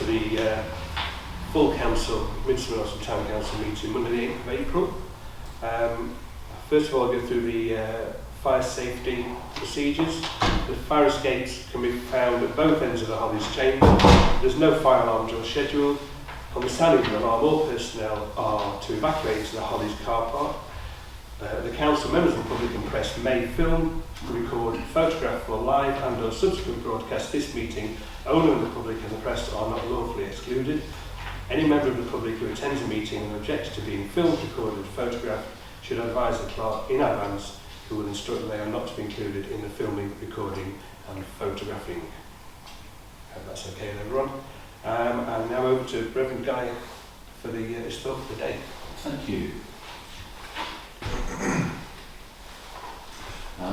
to the full council, Midsummer Norton Town Council meeting Monday the 8th of April. First of all, I'll go through the fire safety procedures. The fire escapes can be found at both ends of the Hollies chamber. There's no fire alarm drill scheduled. On the sounding of the alarm, all personnel are to evacuate to the Hollies car park. The council, members of the public and press may film, record, photograph or live and or subsequent broadcast this meeting only when the public and the press are not lawfully excluded. Any member of the public who attends a meeting and objects to being filmed, recorded and photographed should advise the clerk in advance, who will instruct that they are not to be included in the filming, recording and photographing. Hope that's okay with everyone. And now over to Reverend Guy for the talk of the day. Thank you.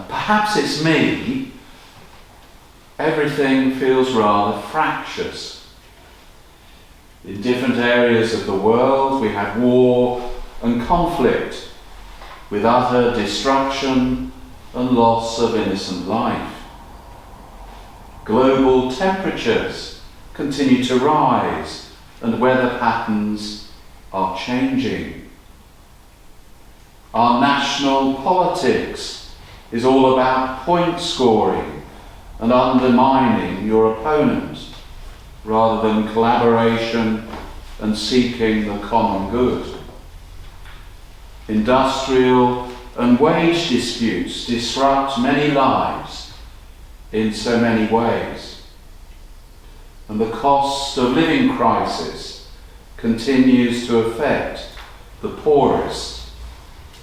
Perhaps it's me. Everything feels rather fractious. In different areas of the world we had war and conflict, with utter destruction and loss of innocent life. Global temperatures continue to rise and weather patterns are changing. Our national politics is all about point scoring and undermining your opponent, rather than collaboration and seeking the common good. Industrial and wage disputes disrupt many lives in so many ways, and the cost of living crisis continues to affect the poorest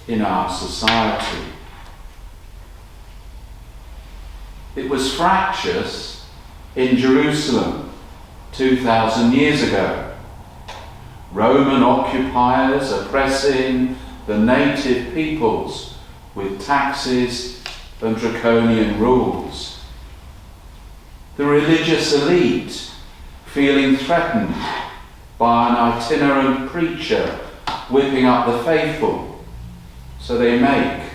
in our society. It was fractious in Jerusalem 2,000 years ago. Roman occupiers oppressing the native peoples with taxes and draconian rules. The religious elite feeling threatened by an itinerant preacher whipping up the faithful, so they make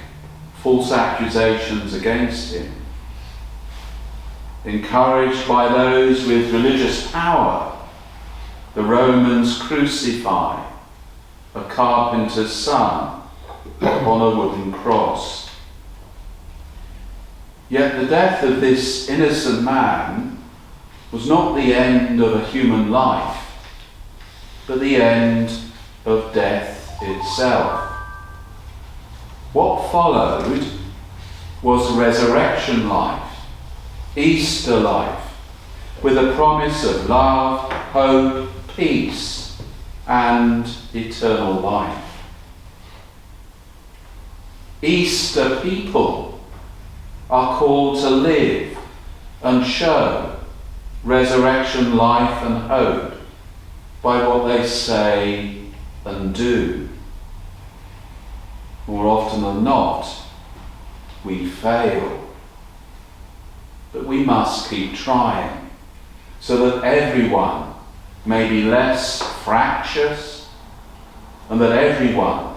false accusations against him. Encouraged by those with religious power, the Romans crucify a carpenter's son upon a wooden cross. Yet the death of this innocent man was not the end of a human life, but the end of death itself. What followed was resurrection life, Easter life, with a promise of love, hope, peace, and eternal life. Easter people are called to live and show resurrection life and hope by what they say and do. More often than not, we fail. But we must keep trying so that everyone may be less fractious and that everyone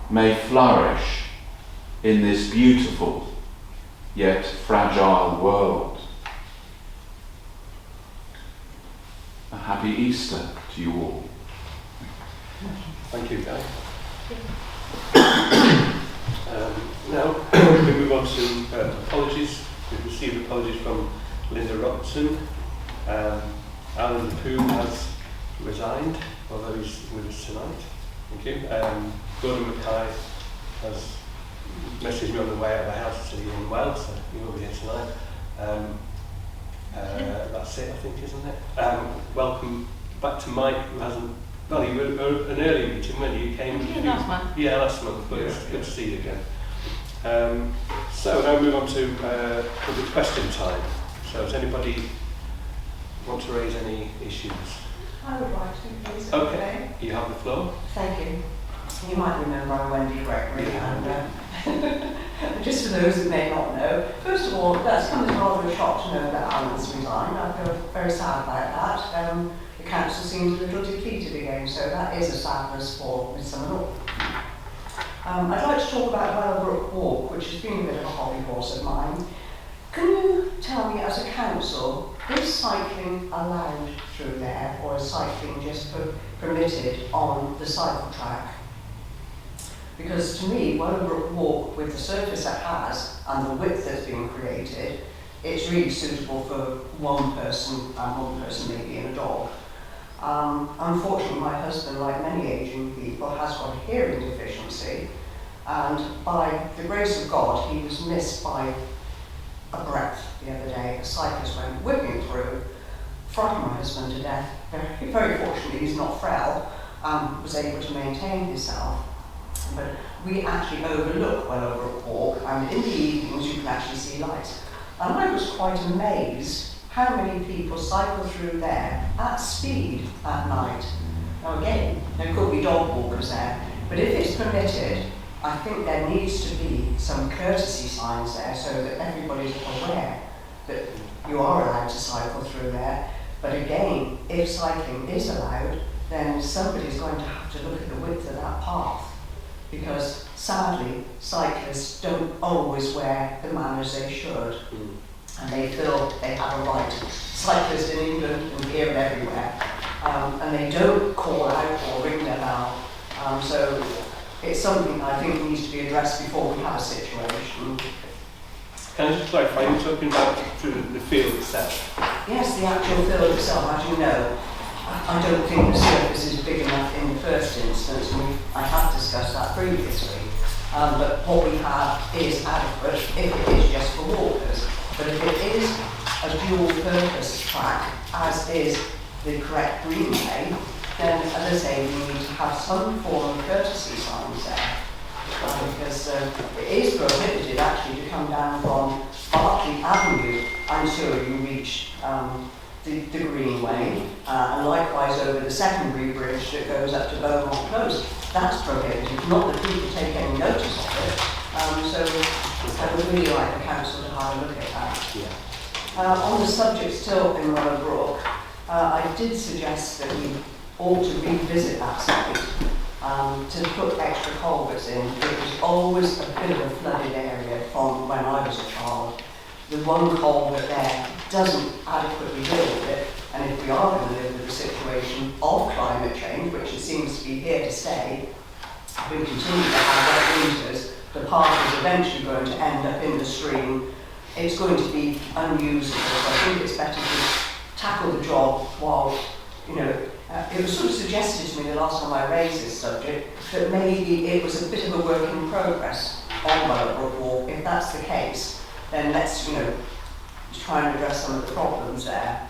may flourish in this beautiful yet fragile world. A happy Easter to you all. Thank you, Guy. Now we move on to apologies. We've received apologies from Linda Robertson. Alan Pooh has resigned, although he's with us tonight. Thank you. Gordon Mackay has messaged me on the way out of the house to say he's unwell, so he will be here tonight. That's it, I think, isn't it? Welcome back to Mike, who hasn't. Well, you were an early meeting when you came. Last month. Yeah, last month, but it's good to see you again. So now we move on to the question time. So does anybody want to raise any issues? I would like to, please. Okay, you have the floor. Thank you. You might remember I'm Wendy Gregory, and just for those who may not know, first of all, that's come as rather a shock to know that Alan's resigned. I feel very sad about that. The council seems a little depleted again, so that is a sadness for Midsummer Norton. I'd like to talk about Wellbrook Walk, which has been a bit of a hobby horse of mine. Can you tell me, as a council, is cycling allowed through there, or is cycling just permitted on the cycle track? Because to me, Wellowbrook Walk, with the surface it has and the width that's been created, it's really suitable for one person and one person maybe and a dog. Unfortunately, my husband, like many aging people, has got a hearing deficiency, and by the grace of God, he was missed by a breath the other day. A cyclist went whipping through, frightened my husband to death. Very fortunately, he's not frail, was able to maintain himself. But we actually overlook Wellowbrook Walk, and in the evenings you can actually see lights. And I was quite amazed how many people cycle through there at speed at night. Now again, there could be dog walkers there, but if it's permitted, I think there needs to be some courtesy signs there so that everybody's aware that you are allowed to cycle through there. But again, if cycling is allowed, then somebody's going to have to look at the width of that path, because sadly, cyclists don't always wear the manners they should. And they feel they have a right. Cyclists in England and here and everywhere, and they don't call out or ring their bell. So it's something I think needs to be addressed before we have a situation. Can I just clarify, you're talking about through the field itself? Yes, the actual field itself, as you know, I don't think the surface is big enough in the first instance, and I have discussed that previously. But what we have is adequate if it is just for walkers. But if it is a dual-purpose track, as is the correct greenway, then, as I say, we need to have some form of courtesy signs there. Because it is prohibited actually to come down from Berkeley Avenue until you reach the greenway, and likewise over the secondary bridge that goes up to Beaumont Close. That's prohibited, not that people take any notice of it. So I would really like the council to have a look at that. Yeah. On the subject still in Wellowbrook, I did suggest that we ought to revisit that site to put extra culverts in. It was always a bit of a flooded area from when I was a child. The one culvert there doesn't adequately deal with it, and if we are going to live with the situation of climate change, which it seems to be here to stay, if we continue to have wet winters, the path is eventually going to end up in the stream. It's going to be unusable, so I think it's better to tackle the job while, it was sort of suggested to me the last time I raised this subject that maybe it was a bit of a work in progress on Wellowbrook Walk. If that's the case, then let's, try and address some of the problems there.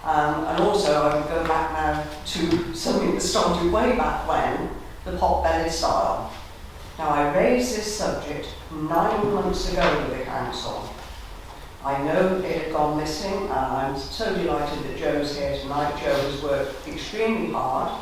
And also, I would go back now to something that started way back when, the pot-bellied stile. Now, I raised this subject 9 months ago with the council. I know it had gone missing, and I'm so delighted that Jo's here tonight. Jo has worked extremely hard.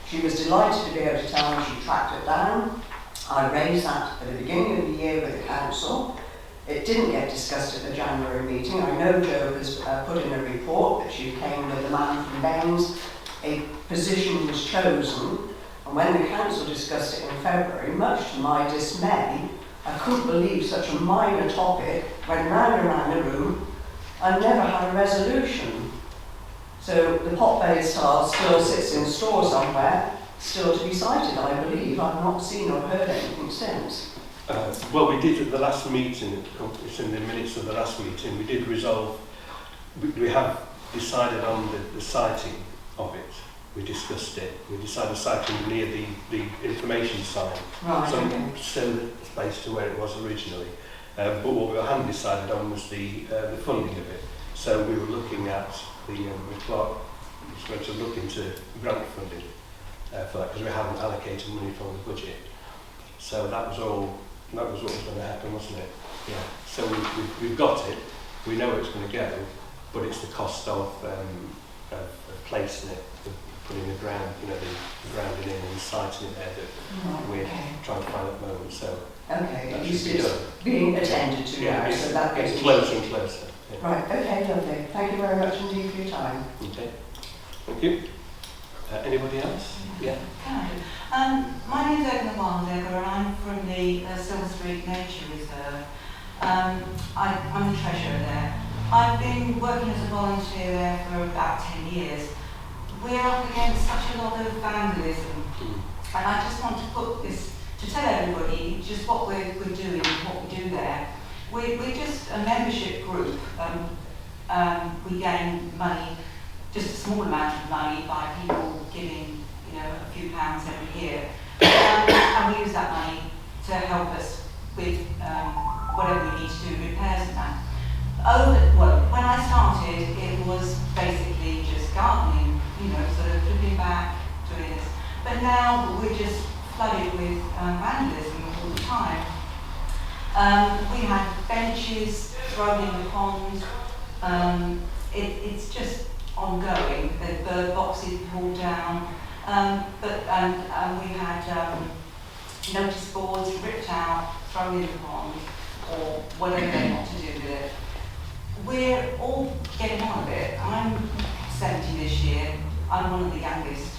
She was delighted to be able to tell me she tracked it down. I raised that at the beginning of the year with the council. It didn't get discussed at the January meeting. I know Jo has put in a report that she came with the man from Baines. A position was chosen, and when the council discussed it in February, much to my dismay, I couldn't believe such a minor topic went round and round the room and never had a resolution. So the pot-bellied stile still sits in store somewhere, still to be cited, I believe. I've not seen or heard anything since. Well, we did at the last meeting, it's in the minutes of the last meeting, we did resolve, we have decided on the siting of it. We discussed it. We decided siting near the information sign. Right, so okay. Similar space to where it was originally. But what we hadn't decided on was the funding of it. So we were looking at the Clark was going to look into grant funding for that, because we haven't allocated money from the budget. So that was what was going to happen, wasn't it? Yeah. So we've got it. We know where it's going to go, but it's the cost of placing it, putting the ground, the grounding in and siting it there that we're trying to find at the moment. So okay, that at should least be it's done. being attended to now, It's, so that it's makes closer and closer. Yeah. Right, okay, lovely. Thank you very much indeed for your time. Okay. Thank you. Anybody else? Yeah. Can I do? My name's Edna Wandegger, and I'm from the Silver Street Nature Reserve. I'm the treasurer there. I've been working as a volunteer there for about 10 years. We're up against such a lot of vandalism, and I just want to put this, to tell everybody just what we're doing, what we do there. We're just a membership group. We gain money, just a small amount of money by people giving, a few pounds every year. And we use that money to help us with whatever we need to do, repairs and that. When I started, it was basically just gardening, sort of flipping back, doing this. But now we're just flooded with vandalism all the time. We had benches thrown in the pond. It's just ongoing. The bird boxes pulled down. And we had notice boards ripped out, thrown in the pond, or whatever they want to do with it. We're all getting on a bit. I'm 70 this year. I'm one of the youngest.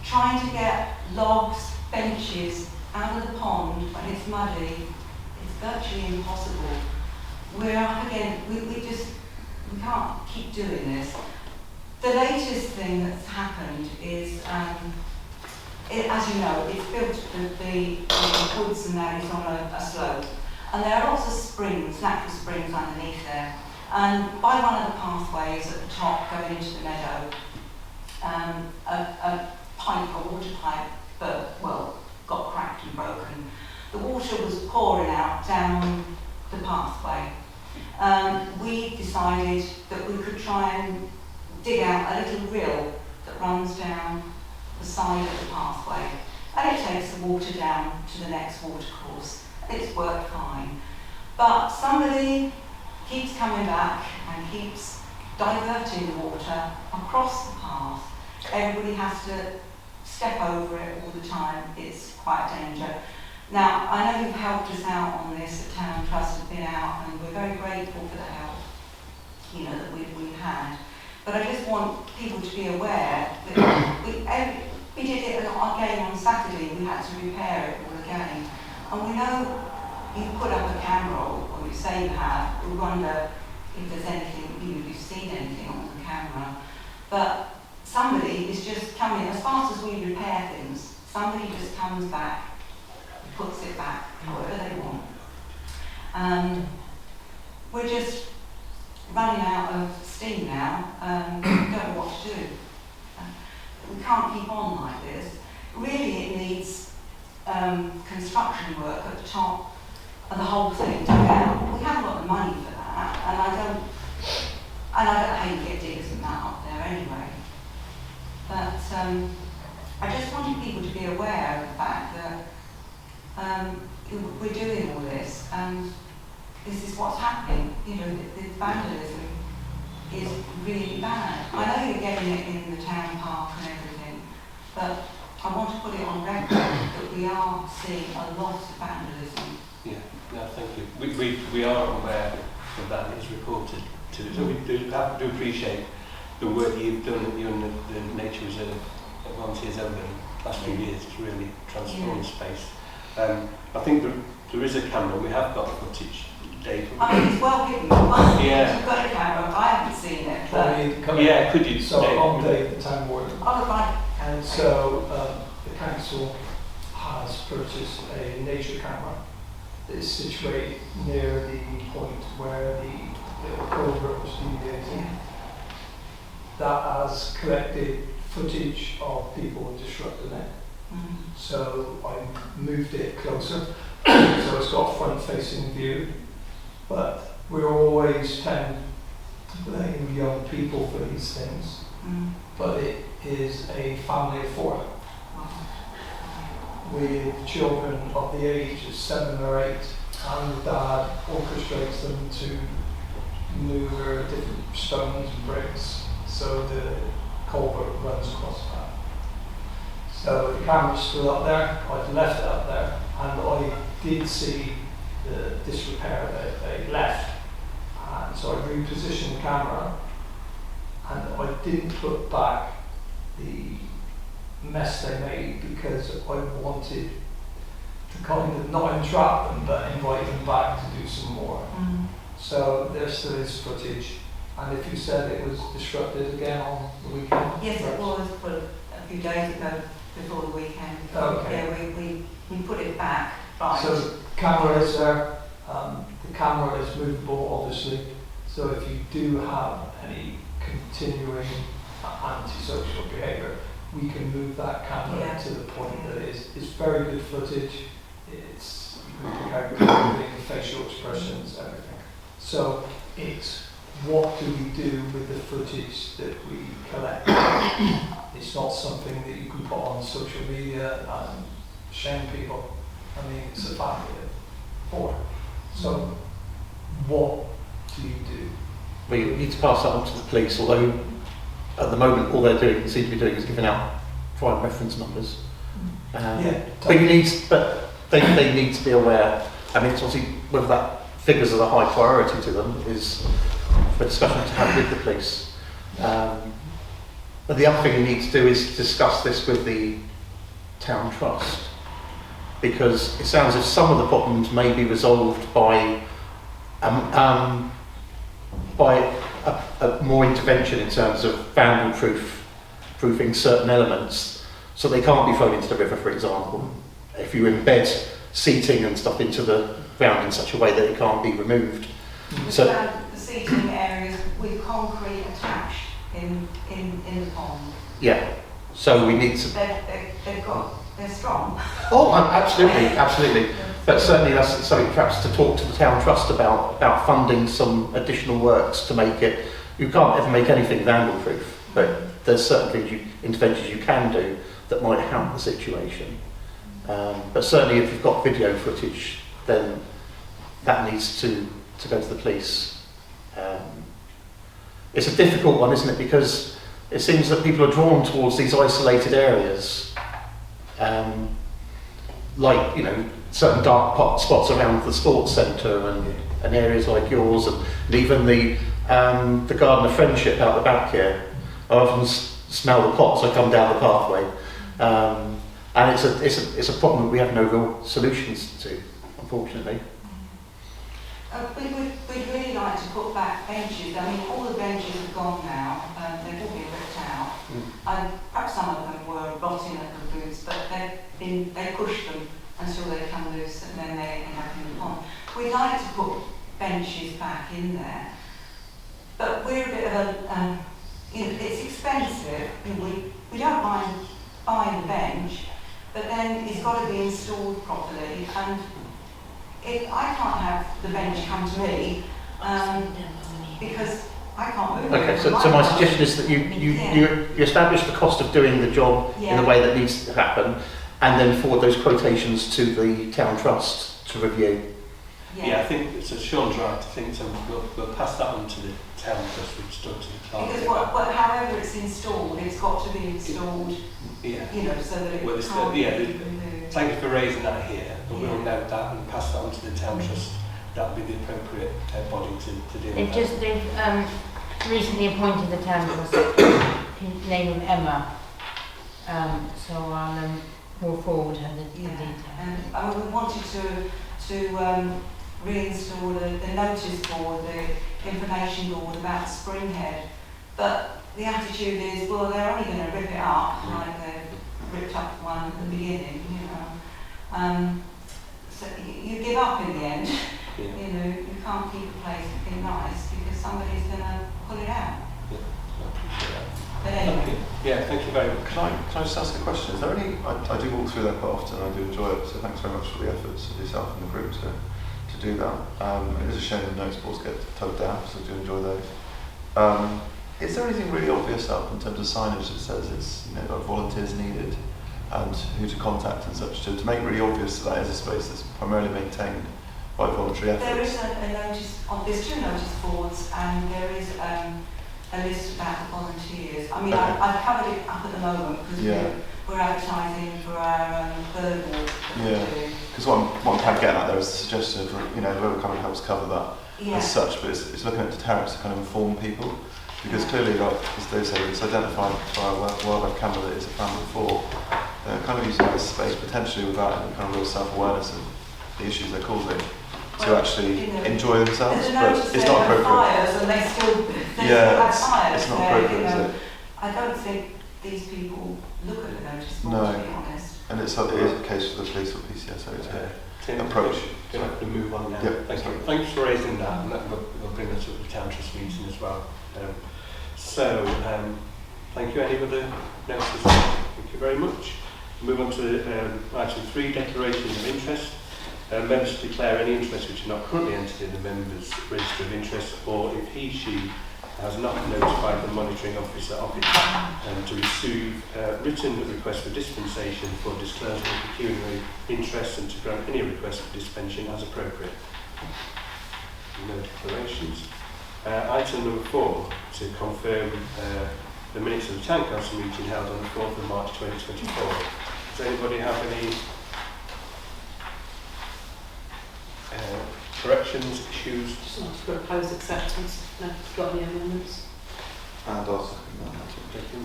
Trying to get logs, benches out of the pond when it's muddy, it's virtually impossible. We're up again. We can't keep doing this. The latest thing that's happened is, as you know, it's built the woods and that is on a slope. And there are lots of springs, natural springs underneath there. And by one of the pathways at the top going into the meadow, a water pipe, got cracked and broken. The water was pouring out down the pathway. We decided that we could try and dig out a little rill that runs down the side of the pathway, and it takes the water down to the next watercourse. It's worked fine. But somebody keeps coming back and keeps diverting the water across the path. Everybody has to step over it all the time. It's quite a danger. Now, I know you've helped us out on this, the Town Trust have been out, and we're very grateful for the help, that we've had. But I just want people to be aware that we did it again on Saturday. We had to repair it all again. And we know you put up a camera, or you say you have. We wonder if there's anything, if you've seen anything on the camera. But somebody is just coming, as fast as we repair things, somebody just comes back, puts it back, however they want. We're just running out of steam now. We don't know what to do. We can't keep on like this. Really, it needs construction work at the top and the whole thing dug out. We haven't got the money for that, and I don't know how you get diggers and that up there anyway. But I just wanted people to be aware of the fact that we're doing all this, and this is what's happening. The vandalism is really bad. I know you're getting it in the town park and everything, but I want to put it on record that we are seeing a lot of vandalism. Yeah, no, thank you. We are aware of that, and it's reported to us. So we do appreciate the work that you've done at the Nature Reserve volunteers over the last few years. It's really transformed the space. I think there is a camera. We have got footage, Dave. It's well hidden. Yeah. You've got a camera. I haven't seen it. Yeah, could you? So Dave? I'm Dave, the town warden. Oh, right. And so the council has purchased a nature camera that is situated near the point where the culvert was deviated. Yeah. That has collected footage of people disrupting it. So I moved it closer, so it's got a front-facing view. But we always tend to blame young people for these things. But it is a family of 4 with children of the age of 7 or 8, and the dad orchestrates them to maneuver different stones and bricks so the culvert runs across that. So the camera's still up there. I've left it up there, and I did see the disrepair that they left, and so I repositioned the camera, and I didn't put back the mess they made because I wanted to kind of not entrap them, but invite them back to do some more. So there still is footage. And if you said it was disrupted again on the weekend? Yes, it perhaps? was for a few days ago before the weekend. Okay. Yeah, we put it back. Right. So the camera is there. The camera is movable, obviously. So if you do have any continuing antisocial behaviour, we can move that camera Yeah. to the point that it's very good footage. It's you can pick out clothing, facial expressions, everything. So it's what do we do with the footage that we collect? It's not something that you can put on social media and shame people. I mean, it's a family of 4. So what do you do? We need to pass that on to the police, although at the moment all they're doing, seem to be doing, is giving out crime reference numbers. But they need to be aware. I mean, it's obviously whether that figures as a high priority to them is for discussion to have with the police. But the other thing you need to do is discuss this with the town trust, because it sounds as if some of the problems may be resolved by a more intervention in terms of vandal-proofing certain elements, so they can't be thrown into the river, for example. If you embed seating and stuff into the ground in such a way that it can't be removed. We So found the seating areas with concrete attached in the pond. yeah, so we need to. They're strong. Oh, absolutely. But certainly that's something perhaps to talk to the town trust about funding some additional works to make it. You can't ever make anything vandal-proof, but there's certain things interventions you can do that might help the situation. But certainly if you've got video footage, then that needs to go to the police. It's a difficult one, isn't it? Because it seems that people are drawn towards these isolated areas, like, you know, certain dark spots around the sports centre and areas like yours, and even the Garden of Friendship out the back here. I often smell the pots I come down the pathway, and it's a problem that we have no real solutions to, unfortunately. We'd really like to put back benches. I mean, all the benches have gone now. They've all been ripped out. And perhaps some of them were rotting at the roots, but they pushed them until they come loose, and then they end up in the pond. We'd like to put benches back in there, but we're a bit of a, it's expensive. We don't mind buying the bench, but then it's got to be installed properly, and I can't have the bench come to me because I can't move it. Okay, so my suggestion is that you establish the cost of doing the job in the way that needs to happen, and then forward those quotations to the town trust to review. Yeah, I think so. Sean's right. I think so. We'll pass that on to the town trust, which done to the client. Because however it's installed, it's got to be installed. Yeah. So that it Well, can't be removed. Thank you for raising that here, but we'll note that and pass that on to the town trust. That would be the appropriate body to deal with that. They've recently appointed the town trust in the name of Emma. So I'll move forward her the details. And we wanted to reinstall the notice board, the information board about Springhead, but the attitude is, well, they're only going to rip it up like they've ripped up one at the beginning, so you give up in the end. Yeah. You can't keep a place looking nice because somebody's going to pull it out. But anyway. Thank you very much. Can I just ask a question? Is there any? I do walk through there quite often. I do enjoy it. So thanks very much for the efforts of yourself and the group to do that. It is a shame the notice boards get towed down, so I do enjoy those. Is there anything really obvious up in terms of signage that says it's volunteers needed and who to contact and such to make really obvious that is a space that's primarily maintained by voluntary efforts? There is a notice there's 2 notice boards, and there is a list about the volunteers. I mean, Okay. I've covered it up at the moment because we're advertising for our bird walk that we're doing. Because what I'm kind of getting at there is the suggestion of whoever kind of helps cover that as such, but it's looking at deterrence to kind of inform people, because clearly, like as Dave said, it's identified by a wildlife camera that it's a family of 4. kind of using this space potentially without any kind of real self-awareness of the issues they're causing, to Well, actually you know, enjoy themselves, There's a but notice it's there not for appropriate. fires and they still Yeah, have fires. it's not there, appropriate, you is know. it? I don't think these people look at the notice board, No. to be honest. And it is a case for the police or PCSO to Tim, approach. Going to have to move on now. Yep. Thank you. Thanks for raising that, and that will bring us to the town trust meeting as well. Thank you. Any other notices? Thank you very much. Move on to item 3, declaration of interest. Members declare any interest which are not currently entered in the members' register of interest, or if she has not notified the monitoring officer of it, to receive written request for dispensation for disclosure of pecuniary interest and to grant any request for dispensation as appropriate. No declarations. Item number 4, to confirm the minutes of the Town Council meeting held on the 4th of March 2024. Does anybody have any corrections, issues? Just want to propose acceptance. No, got any amendments? And I'll second that. Thank you.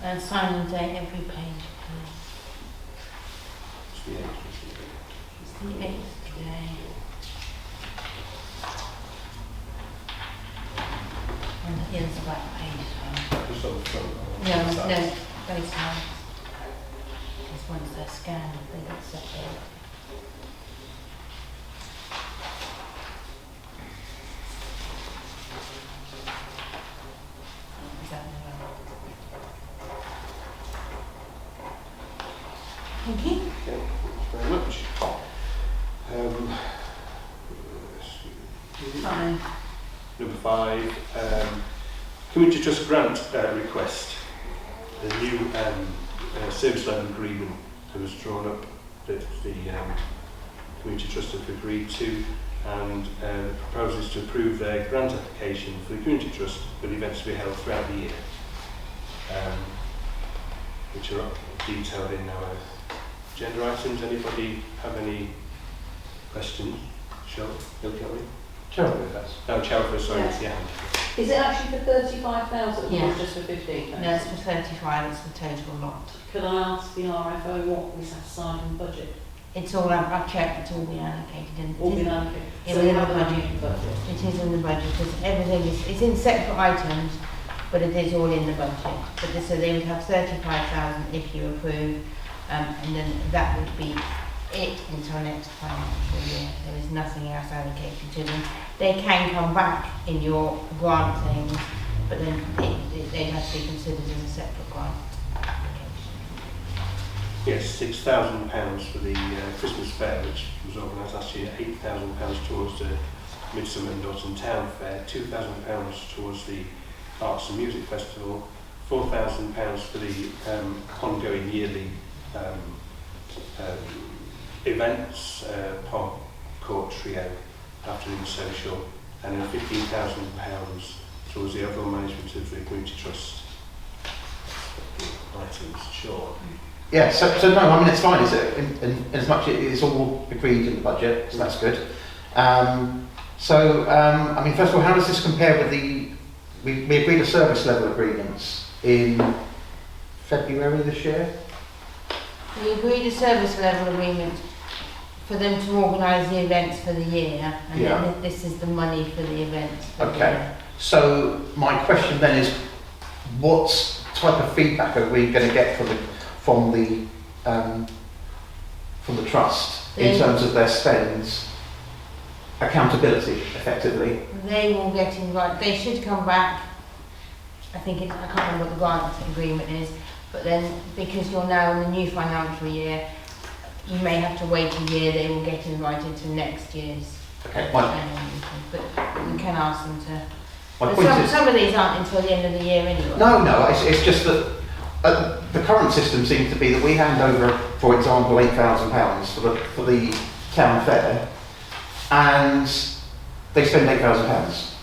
And sign and date every page, please. It's the 8th. It's the 8th today. And here's the back page. Just on the front. No, both sides. Because once they're scanned, they get separated. Is that the right? Thank you. Okay, thanks very much. Fine. Number 5, Community Trust grant request. The new service level agreement that was drawn up that the Community Trust have agreed to, and proposes to approve their grant application for the Community Trust for the events to be held throughout the year, which are detailed in our agenda items. Anybody have any questions? Sure, you'll tell me. No, Chelford, sorry, it's the hand. Is it actually for 35,000 Yeah. or just for 15,000? No, it's for 35, it's the total lot. Could I ask the RFO what we set aside in the budget? It's all, I've checked, it's all been allocated in. All been allocated? Yeah, So within we the have budget. a budget. It is in the budget, because everything is, it's in separate items, but it is all in the budget. But so they would have 35,000 if you approve, and then that would be it until next financial year. There is nothing else allocated to them. They can come back in your grant things, but then they'd have to be considered as a separate grant application. Yes, £6,000 for the Christmas fair, which was organised last year, £8,000 towards the Midsummer and Autumn Town Fair, £2,000 towards the Arts and Music Festival, £4,000 for the ongoing yearly events, Pop, Court, Trio, Afternoon Social, and then £15,000 towards the overall management of the Community Trust items. Sure. Yeah, so no, I mean, it's fine, is it? In as much as it's all agreed in the budget, so that's good. I mean, first of all, how does this compare with we agreed a service level agreements in February this year? We agreed a service level agreement for them to organise the events for the year, and Yeah. then this is the money for the events for the Okay. year. So my question then is, what type of feedback are we going to get from the trust in terms of their spends, accountability, effectively? They will get invited, they should come back, I think I can't remember what the grant agreement is, but then because you're now in the new financial year, you may have to wait a year, they will get invited to next year's Okay, annual meeting, but we can ask them to. my But point is, some of these aren't until the end of the year anyway. no, it's just that the current system seems to be that we hand over, for example, £8,000 for the town fair, and they spend £8,000.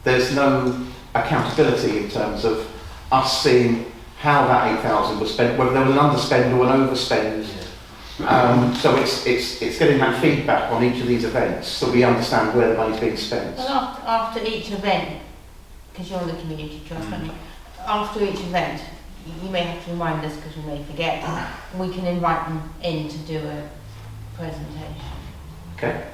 There's no accountability in terms of us seeing how that 8,000 was spent, whether there was an underspend or an overspend. So it's getting that feedback on each of these events, so we understand where the money's being spent. Well, after each event, because you're the community trust, aren't you? After each event, you may have to remind us because we may forget, we can invite them in to do a presentation. Okay.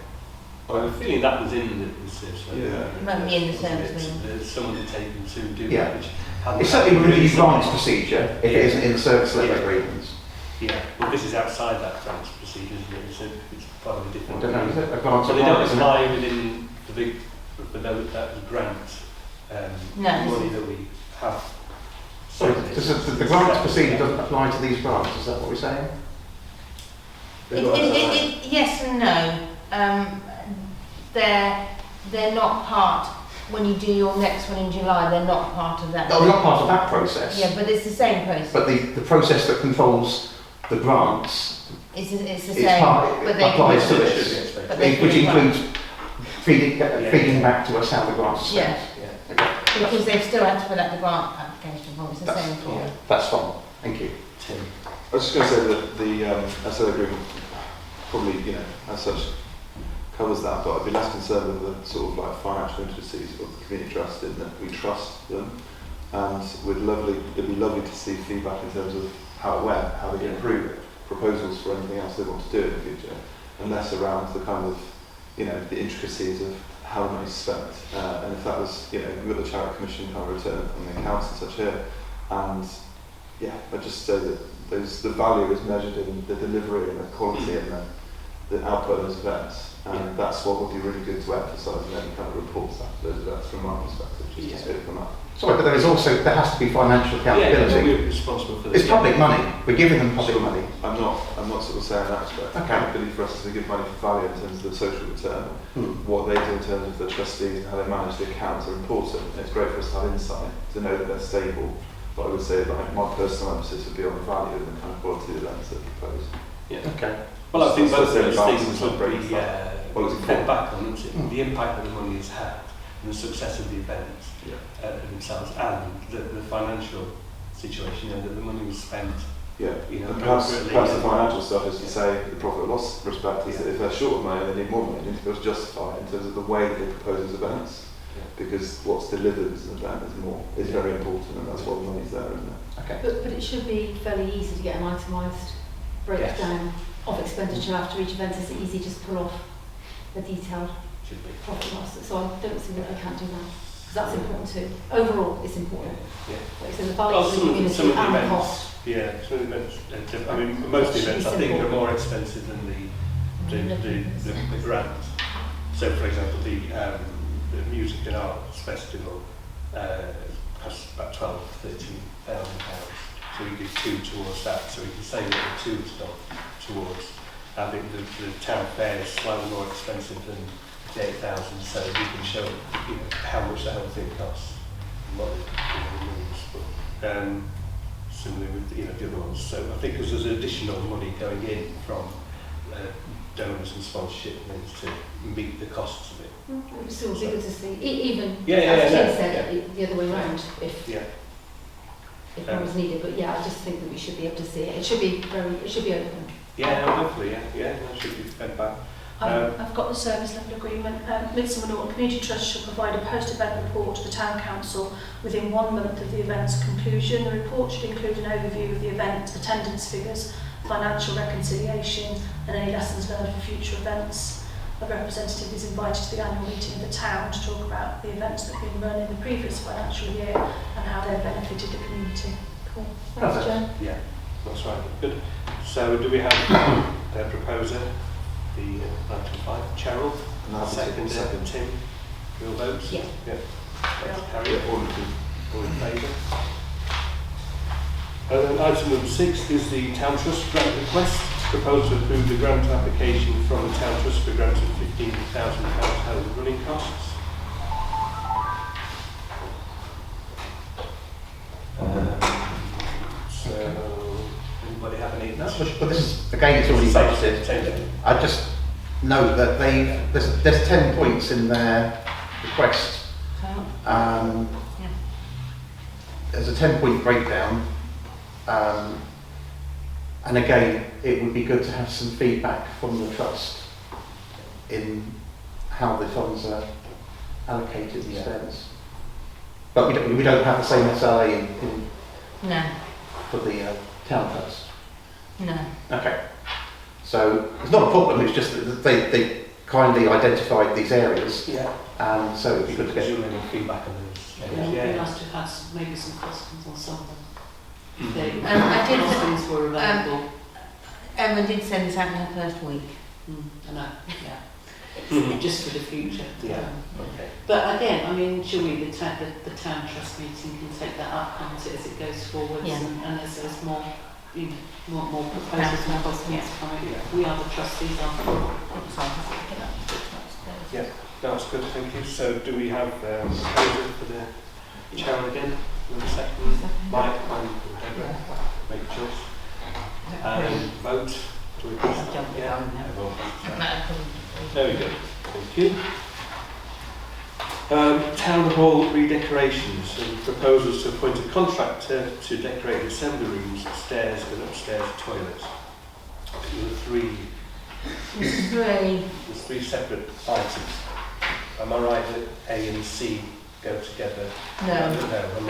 I have a feeling that was in the service. Yeah. It might be in the service wing. There's someone taken to do Yeah. that, which hadn't It's certainly happened within the recently. grants procedure, if it isn't in the service level Yeah. agreements. Yeah, well, this is outside that grants procedure, isn't it? So it's part of a I different. don't know, is it a grant So or they not, don't isn't it? apply within the big, for that grant No. money that we have. Sorry, the grants procedure doesn't apply to these grants, is that what we're saying? Yes and no. They're not part, when you do your next one in July, they're not part of that. No, we're not part of that process. Yeah, but it's the same process. But the process that controls the grants It's the is same, part, but they applies to Should be this, expected. But they which can apply. includes feeding back to us how the grants are spent. Yeah, because they've still had to fill out the grant application form, it's the That's, same form. yeah, that's fine, thank you. Tim. I was just going to say that the SLA agreement probably, as such, covers that, but I'd be less concerned with the sort of like financial intricacies of the community trust in that we trust them, and it'd be lovely to see feedback in terms of how it went, how they can improve it, proposals for anything else they want to do in the future, and less around the kind of, the intricacies of how the money's spent. And if that was, we've got the Charity Commission kind of return on the accounts and such here, and I'd just say that the value is measured in the delivery and the quality and the output of those events. And that's what would be really good to emphasise in any kind of reports after those events from my perspective, just to speak from that. Sorry, but there has to be financial accountability. Yeah, we're responsible for this. It's public money, we're giving them public money. I'm not sort of saying that aspect. Okay. Accountability for us is to give money for value in terms of the social return. What they do in terms of the trustees and how they manage the accounts are important. It's great for us to have insight, to know that they're stable. But I would say that my personal emphasis would be on the value and the kind of quality of events that are proposed. Yeah. Okay. Well, I think So both of it's those balance, things it's not would break be that. Well, it's fed important. back on, isn't it? The impact that the money has had and the success of the events themselves, and the financial situation, that the money was spent. Yeah, and appropriately. perhaps the financial stuff is to say the profit and loss respect is that if they're short of money and they need more money, they need to be able to justify it in terms of the way they propose those events. Because what's delivered as an event is very important, and that's why the money's there, isn't it? Okay. But it should be fairly easy to get an itemised breakdown of expenditure after each event. Is it easy just pull off a detailed Should be. profit and loss? So I don't see that they can't do that, because that's important too. Overall, it's important. Yeah. Like I said, the value Well, of the some of community the and the events, cost. yeah, some of the events, I mean, most events I think are more expensive than the grant. So, for example, the Music and Arts Festival costs about £13,000. So we give two towards that. So we can say that the two is not towards. I think the town fair is slightly more expensive than the 8,000. So we can show how much the whole thing costs. A lot of moves, but similarly with the other ones. So I think because there's additional money going in from donors and sponsorship means to meet the costs of it. It would still be good to see, even as Yeah, Tim said, the other way around, if one was needed. But I just think that we should be able to see it. It should be open. Yeah, no, hopefully, that should be fed back. I've got the service level agreement. Midsummer Norton Community Trust shall provide a post-event report to the Town Council within 1 month of the event's conclusion. The report should include an overview of the event, attendance figures, financial reconciliation and any lessons learned for future events. A representative is invited to the annual meeting of the town to talk about the events that have been run in the previous financial year and how they've benefited the community. Cool. Thanks, Jen. Yeah, that's right. Good. So do we have a proposer? The item 5, Cheryl, second Tim, real votes? Yeah. That's carried. Yeah, All in favour? And then item number 6 is the Town Trust grant request. Proposal to approve the grant application from the Town Trust for a grant of £15,000 home running costs. So, anybody have any? But this is, again, it's already budgeted. I just note that there's 10 points in their request. There's a 10-point breakdown. And again, it would be good to have some feedback from the trust in how the funds are allocated and spent. But we don't have the same SLA in No. for the town trust? No. Okay. So it's not a problem, it's just that they kindly identified these areas, Yeah. and so it'd be good to get. Presumably feedback on those. Yeah, it would be nice to have had maybe some costings on some of them. If they I did- costings were available. Emma did send this out in her first week. I know, yeah. Mhm. Just for the future. Yeah. Okay. But again, I mean, surely the town trust meeting can take that up, can't it, as it goes forwards, Yeah. and as there's more, you know, more proposals and costings coming. We are the trustees after all. Looks like it's picking up upstairs. Yeah. That's good, thank you. So do we have proposal for the chair again? Another second? Mike and Heather, make a choice. Vote. Do we Just jump it Yeah. down now. Everyone votes. No, probably. There we go. Thank you. Town hall redecorations and proposals to appoint a contractor to decorate the assembly rooms, stairs and upstairs toilets. There were three. There's three separate items. Am I right that A and C go together? No. I'm wrong with that one.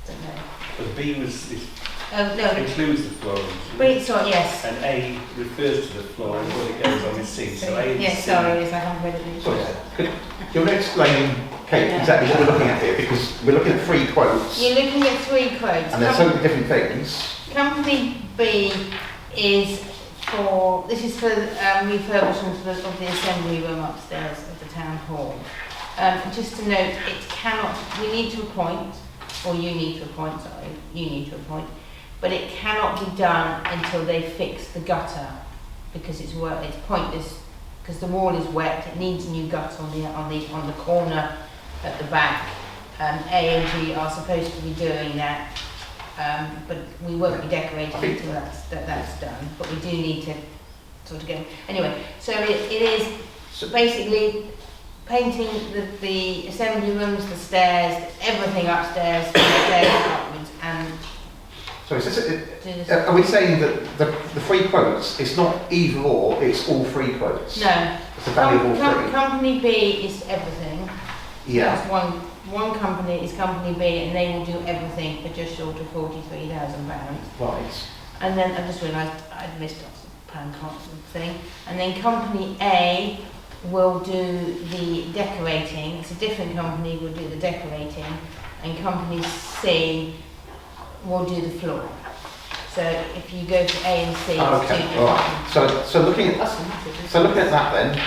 Don't know. But B is Oh, no. includes the flooring. Sorry, yes. And A refers to the floor and what it goes on is C. So A and Yes, C. sorry, yes, I haven't read it. Sorry, could you want to explain, Kate, exactly what we're looking at here? Because we're looking at 3 quotes, You're looking at 3 quotes. and they're so many different things. Company B is this is for refurbishment of the assembly room upstairs of the town hall. Just to note, we need to appoint, or you need to appoint, but it cannot be done until they fix the gutter, because it's pointless, because the wall is wet, it needs a new gutter on the corner at the back. A and G are supposed to be doing that. But we won't be decorating until that's done. But we do need to sort of go. Anyway, so it is basically painting the assembly rooms, the stairs, everything upstairs, the stairs upwards, and. So are we saying that the 3 quotes, it's not either or, it's all 3 quotes? No. It's a value of all 3? Company B is everything. Yeah. That's one company is Company B, and they will do everything for just short of £43,000. Right. And then I just realised I'd missed off the plan constant thing. And then Company A will do the decorating. It's a different company will do the decorating, and Company C will do the floor. So if you go to A and C, it's 2 Okay, different. right. So looking at that then,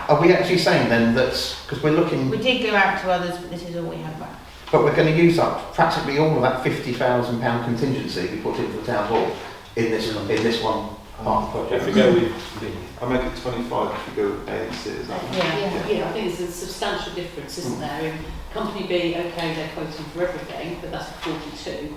are we actually saying then that, because we're looking, We did go out to others, but this is all we have back. but we're going to use up practically all of that £50,000 contingency we put into the town hall in this one part of the If we project? go with B. I make it 25 if you go A and C, is that right? Yeah. I think there's a substantial difference, isn't there? In Company B, okay, they're quoting for everything, but that's 42.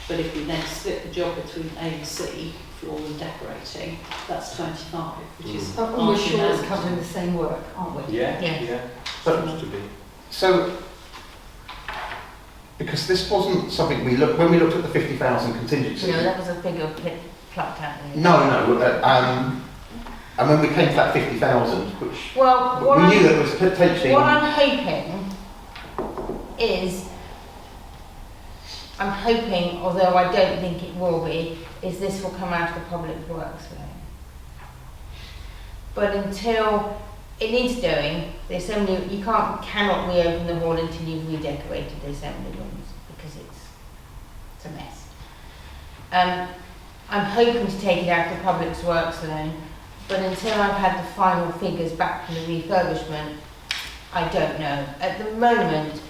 But if we then split the job between A and C, floor and decorating, that's 25, which is And we're sure it's covering the same work, aren't we? Yeah, Yeah. yeah. So- Supposed to be. So, because this wasn't something when we looked at the 50,000 contingency. No, that was a figure plucked out there. No, and when we came to that 50,000, which Well, we knew that was potentially. what I'm hoping is, although I don't think it will be, is this will come out of the public works loan. But until it needs doing, the assembly, you cannot reopen the hall until you've redecorated the assembly rooms, because it's a mess. I'm hoping to take it out of the public works loan, but until I've had the final figures back from the refurbishment, I don't know. At the moment,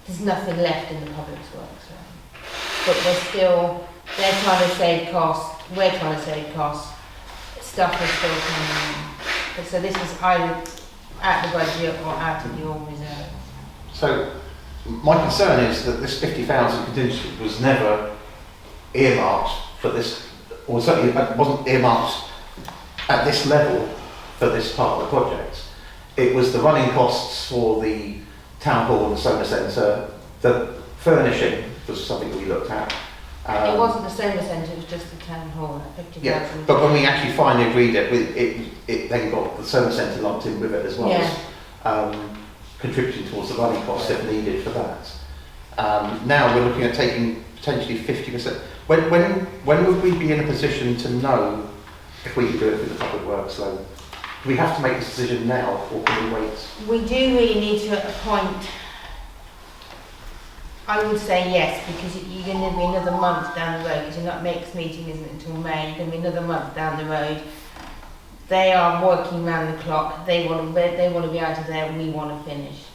there's nothing left in the public works loan. But they're trying to save costs, we're trying to save costs, stuff is still coming in. So this is either out the budget or out of your reserve. So, my concern is that this 50,000 contingency was never earmarked for this, or certainly it wasn't earmarked at this level for this part of the project. It was the running costs for the town hall and the solar centre, the furnishing was something we looked at. It wasn't the solar centre, it was just the town hall at 50,000. Yeah, but when we actually finally agreed it then got the solar centre lumped in with it as well, Yeah. as contributing towards the running costs if needed for that. Now we're looking at taking potentially 50%. When would we be in a position to know if we can do it through the public works loan? Do we have to make this decision now, or can we wait? We do really need to appoint, I would say yes, because you're going to be another month down the road, because your next meeting isn't until May, you're going to be another month down the road. They are working round the clock, they want to be out of there, we want to finish.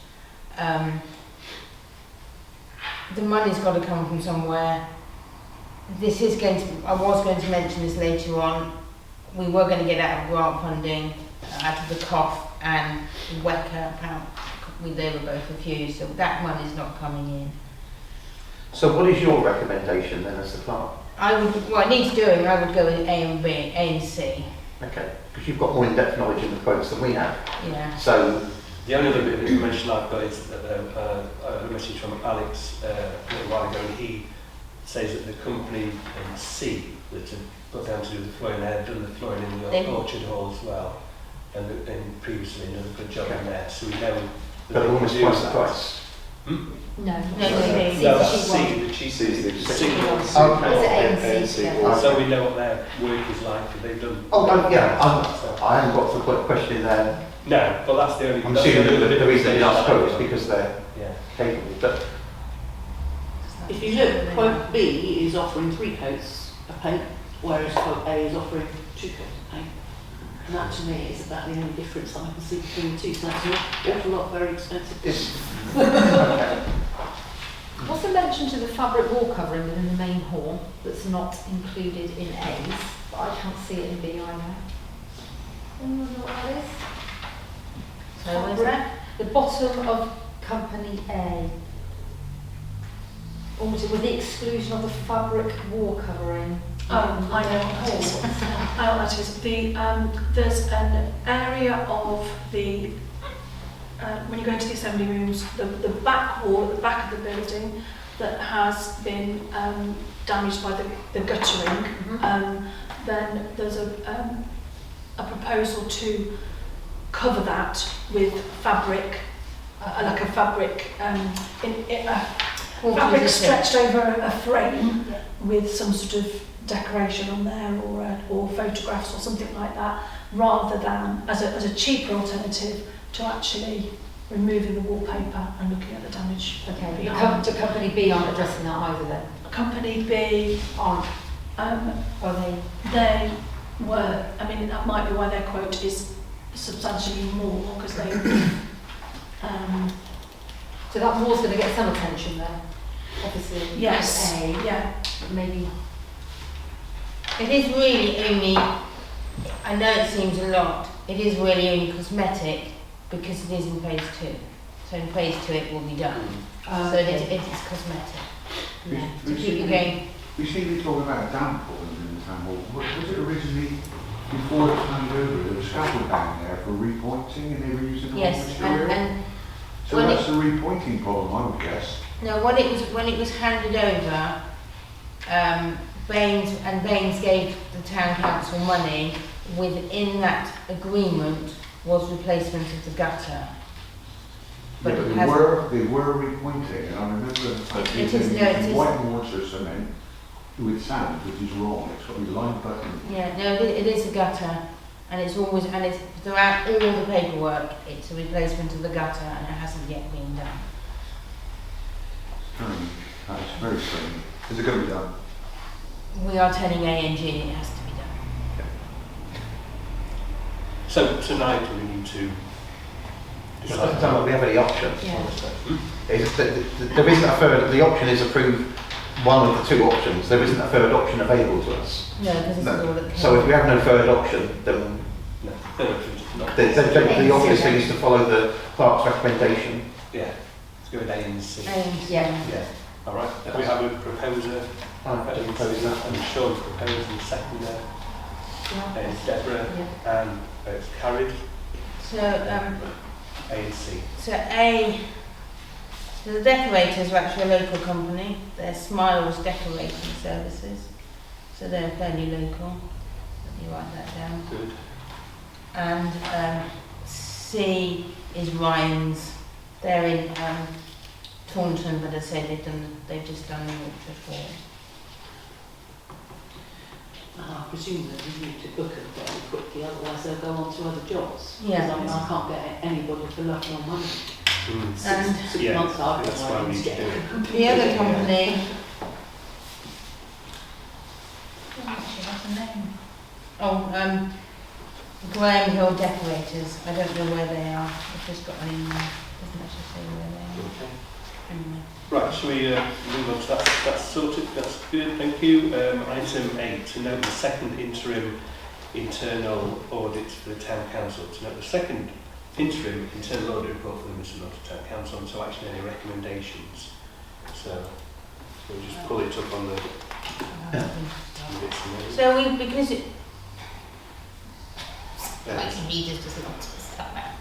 The money's got to come from somewhere. This is going to, I was going to mention this later on, we were going to get out of grant funding, out of the COF and WECA, they were both refused, so that money's not coming in. So what is your recommendation then as the clerk? I would, well, I need to do it, I would go with A and B, A and C. Okay, because you've got more in-depth knowledge in the quotes than we have. Yeah. So The only other bit of information I've got is a message from Alex a little while ago, and he says that the company in C that had got down to do the flooring, they had done the flooring in the Orchard Hall as well, and previously done a good job in there, so we know that but they almost can do twice the that. price. No. No, that's C, the cheap so we know what their work is like, because they've done. I haven't got the question there. No, but that's the only. I'm assuming that the reason they ask quotes is because they're Yeah. capable. But If you look, quote B is offering 3 coats of paint, whereas quote A is offering 2 coats of paint. And that to me is about the only difference that I can see between the two, so that's an awful lot very expensive. okay. What's the mention to the fabric wall covering within the main hall that's not included in A's, but I can't see it in B either? Anyone know what that is? So where's that? The bottom of company A. Or was it with the exclusion of the fabric wall covering? I know what that is. I know what that is. There's an area of the, when you go into the assembly rooms, the back wall at the back of the building that has been damaged by the guttering. Then there's a proposal to cover that with fabric, like a fabric, fabric stretched over a frame with some sort of decoration on there, or photographs or something like that, rather than as a cheaper alternative to actually removing the wallpaper and looking at the damage. Okay, the company B aren't addressing that either then? Company B Aren't? they were, I mean, that might be why their quote is substantially more, because they so that wall's going to get some attention there, obviously. yes, A, yeah. maybe. It is really only, I know it seems a lot, it is really only cosmetic because it is in phase 2. So in phase 2 it will be done. So it is cosmetic. Yeah. To keep you going. We seem to be talking about a damp hall in the town hall. Was it originally, before it was handed over, there was scaffold down there for repointing and they were using the Yes, material? and So when that's the repointing problem, I would guess. no, when it was handed over, Baines gave the town council money. Within that agreement was replacement of the gutter. But Yeah, it they hasn't. were repointing, and I remember It is white mortar cement with sand, which is wrong. It's got to be line button. Yeah, no, it is a gutter, and it's always, and it's throughout all the paperwork, it's a replacement of the gutter, and it hasn't yet been done. Strange. That's very strange. Is it going to be done? We are telling A&G it has to be done. So tonight we need to I don't know if we have any options. Yeah. There isn't a third, the option is approve one of the 2 options. There isn't a third option available to us. No, because this No. is all that So if we have no third option, then no, not. the obvious thing is to follow the clerk's recommendation. Yeah, let's go with A and C. Yeah. Yeah, all right. We have a proposer, I propose that. and Sean's proposed and seconder. It's Deborah, Yeah. and it's carried. So, A and C. so the decorators are actually a local company. They're Smiles Decorating Services. So they're fairly local. Let me write that down. Good. And C is Ryan's. They're in Taunton, but as I said, they've just done the Orchard Hall. And I presume that we need to book them fairly quickly, otherwise they'll go on to other jobs. Yeah. Because I can't get anybody for love nor money. And 6 Yeah, months after that's why we need to do it. the other company, Actually, that's a name. Graham Hill Decorators, I don't know where they are, I've just got an email, doesn't actually say where they are. Okay. Anyway. Right, shall we move on to that? That's sorted, that's good, thank you. Item 8, to note the second interim internal audit for the Town Council. To note the second interim internal audit report for the Mr Norton Town Council, and so actually any recommendations. So we'll just pull it up on the minutes and those. So because it, Yeah. actually readers doesn't want to start that.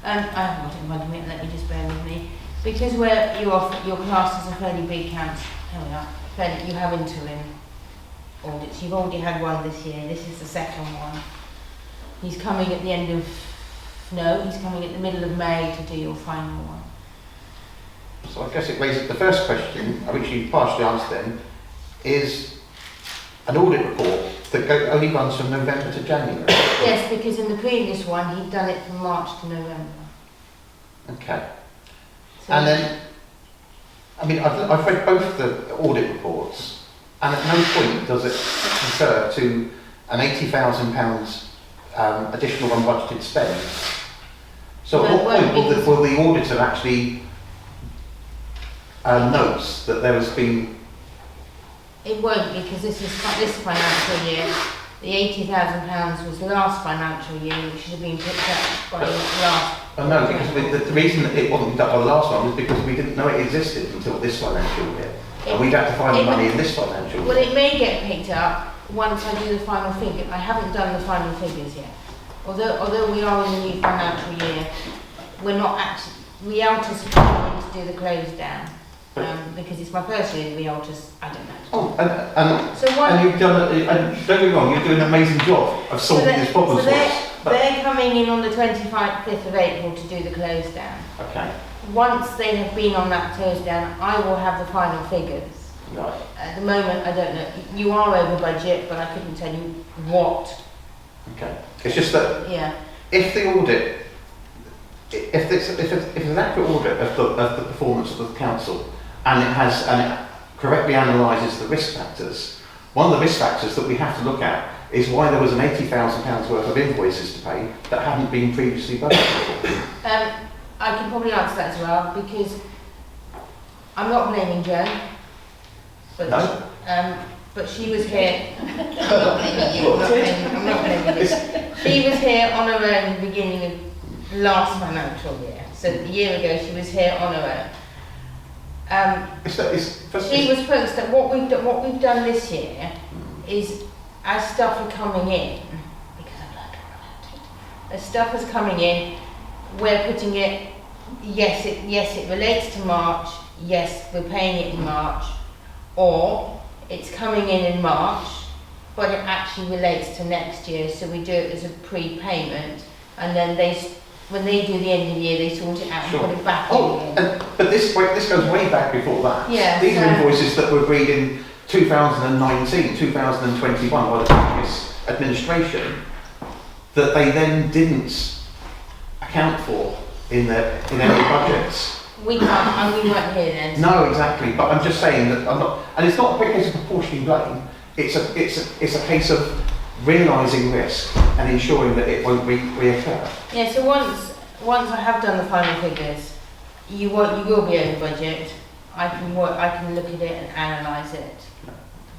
I haven't got it in front of me, let me just bear with me. Because your classes are fairly big camps, here we are, you have interim audits. You've already had one this year, this is the second one. He's coming at the end of, no, he's coming at the middle of May to do your final one. So I guess it raises the first question, which you partially answered then, is an audit report that only runs from November to January. Yes, because in the previous one, he'd done it from March to November. Okay. So And then, I mean, I've read both the audit reports, and at no point does it refer to an £80,000 additional unbudgeted spend. So at No, what it point won't be. will the auditor actually notes that there has been... It won't, because this financial year, the £80,000 was last financial year, which should have been picked up by the last. Oh no, because the reason that it wasn't picked up by the last one was because we didn't know it existed until this financial year. And we'd have to find the money in this financial year. Well, it may get picked up once I do the final figure. I haven't done the final figures yet. Although we are in the new financial year, we're not actually, Rialto's planning to do the close down. Because it's my first year in Rialto's, I don't know. Oh, and So one, and you've done, and don't get me wrong, you're doing an amazing job of solving these problems for us. But, they're coming in on the 25th of April to do the close down. okay, Once they have been on that close down, I will have the final figures. right. At the moment, I don't know. You are over budget, but I couldn't tell you what. Okay. It's just that Yeah. if the audit, if it's an accurate audit of the performance of the council, and it correctly analyses the risk factors, one of the risk factors that we have to look at is why there was an £80,000 worth of invoices to pay that hadn't been previously budgeted for. I can probably answer that as well, because I'm not blaming Joan. But, No? but she was here. I'm not blaming you. I'm not blaming you. She was here on her own at the beginning of last financial year. So a year ago, she was here on her own. She was supposed to. What we've done this year is, as stuff are coming in, because I've learned all about it. As stuff is coming in, we're putting it. Yes, it relates to March. Yes, we're paying it in March, or it's coming in March, but it actually relates to next year. So we do it as a prepayment, and then when they do the end of the year, they sort it out Sure. and put it back Oh, in. but this goes way back before that. Yeah, These are so- invoices that were agreed in 2019, 2021 by the previous administration that they then didn't account for in any budgets. We can't, and we weren't here then. No, exactly. But I'm just saying that I'm not, and it's not a case of proportioning blame. It's a case of realising risk and ensuring that it won't reoccur. Yeah, so once I have done the final figures, you will be over budget. I can look at it and analyse it.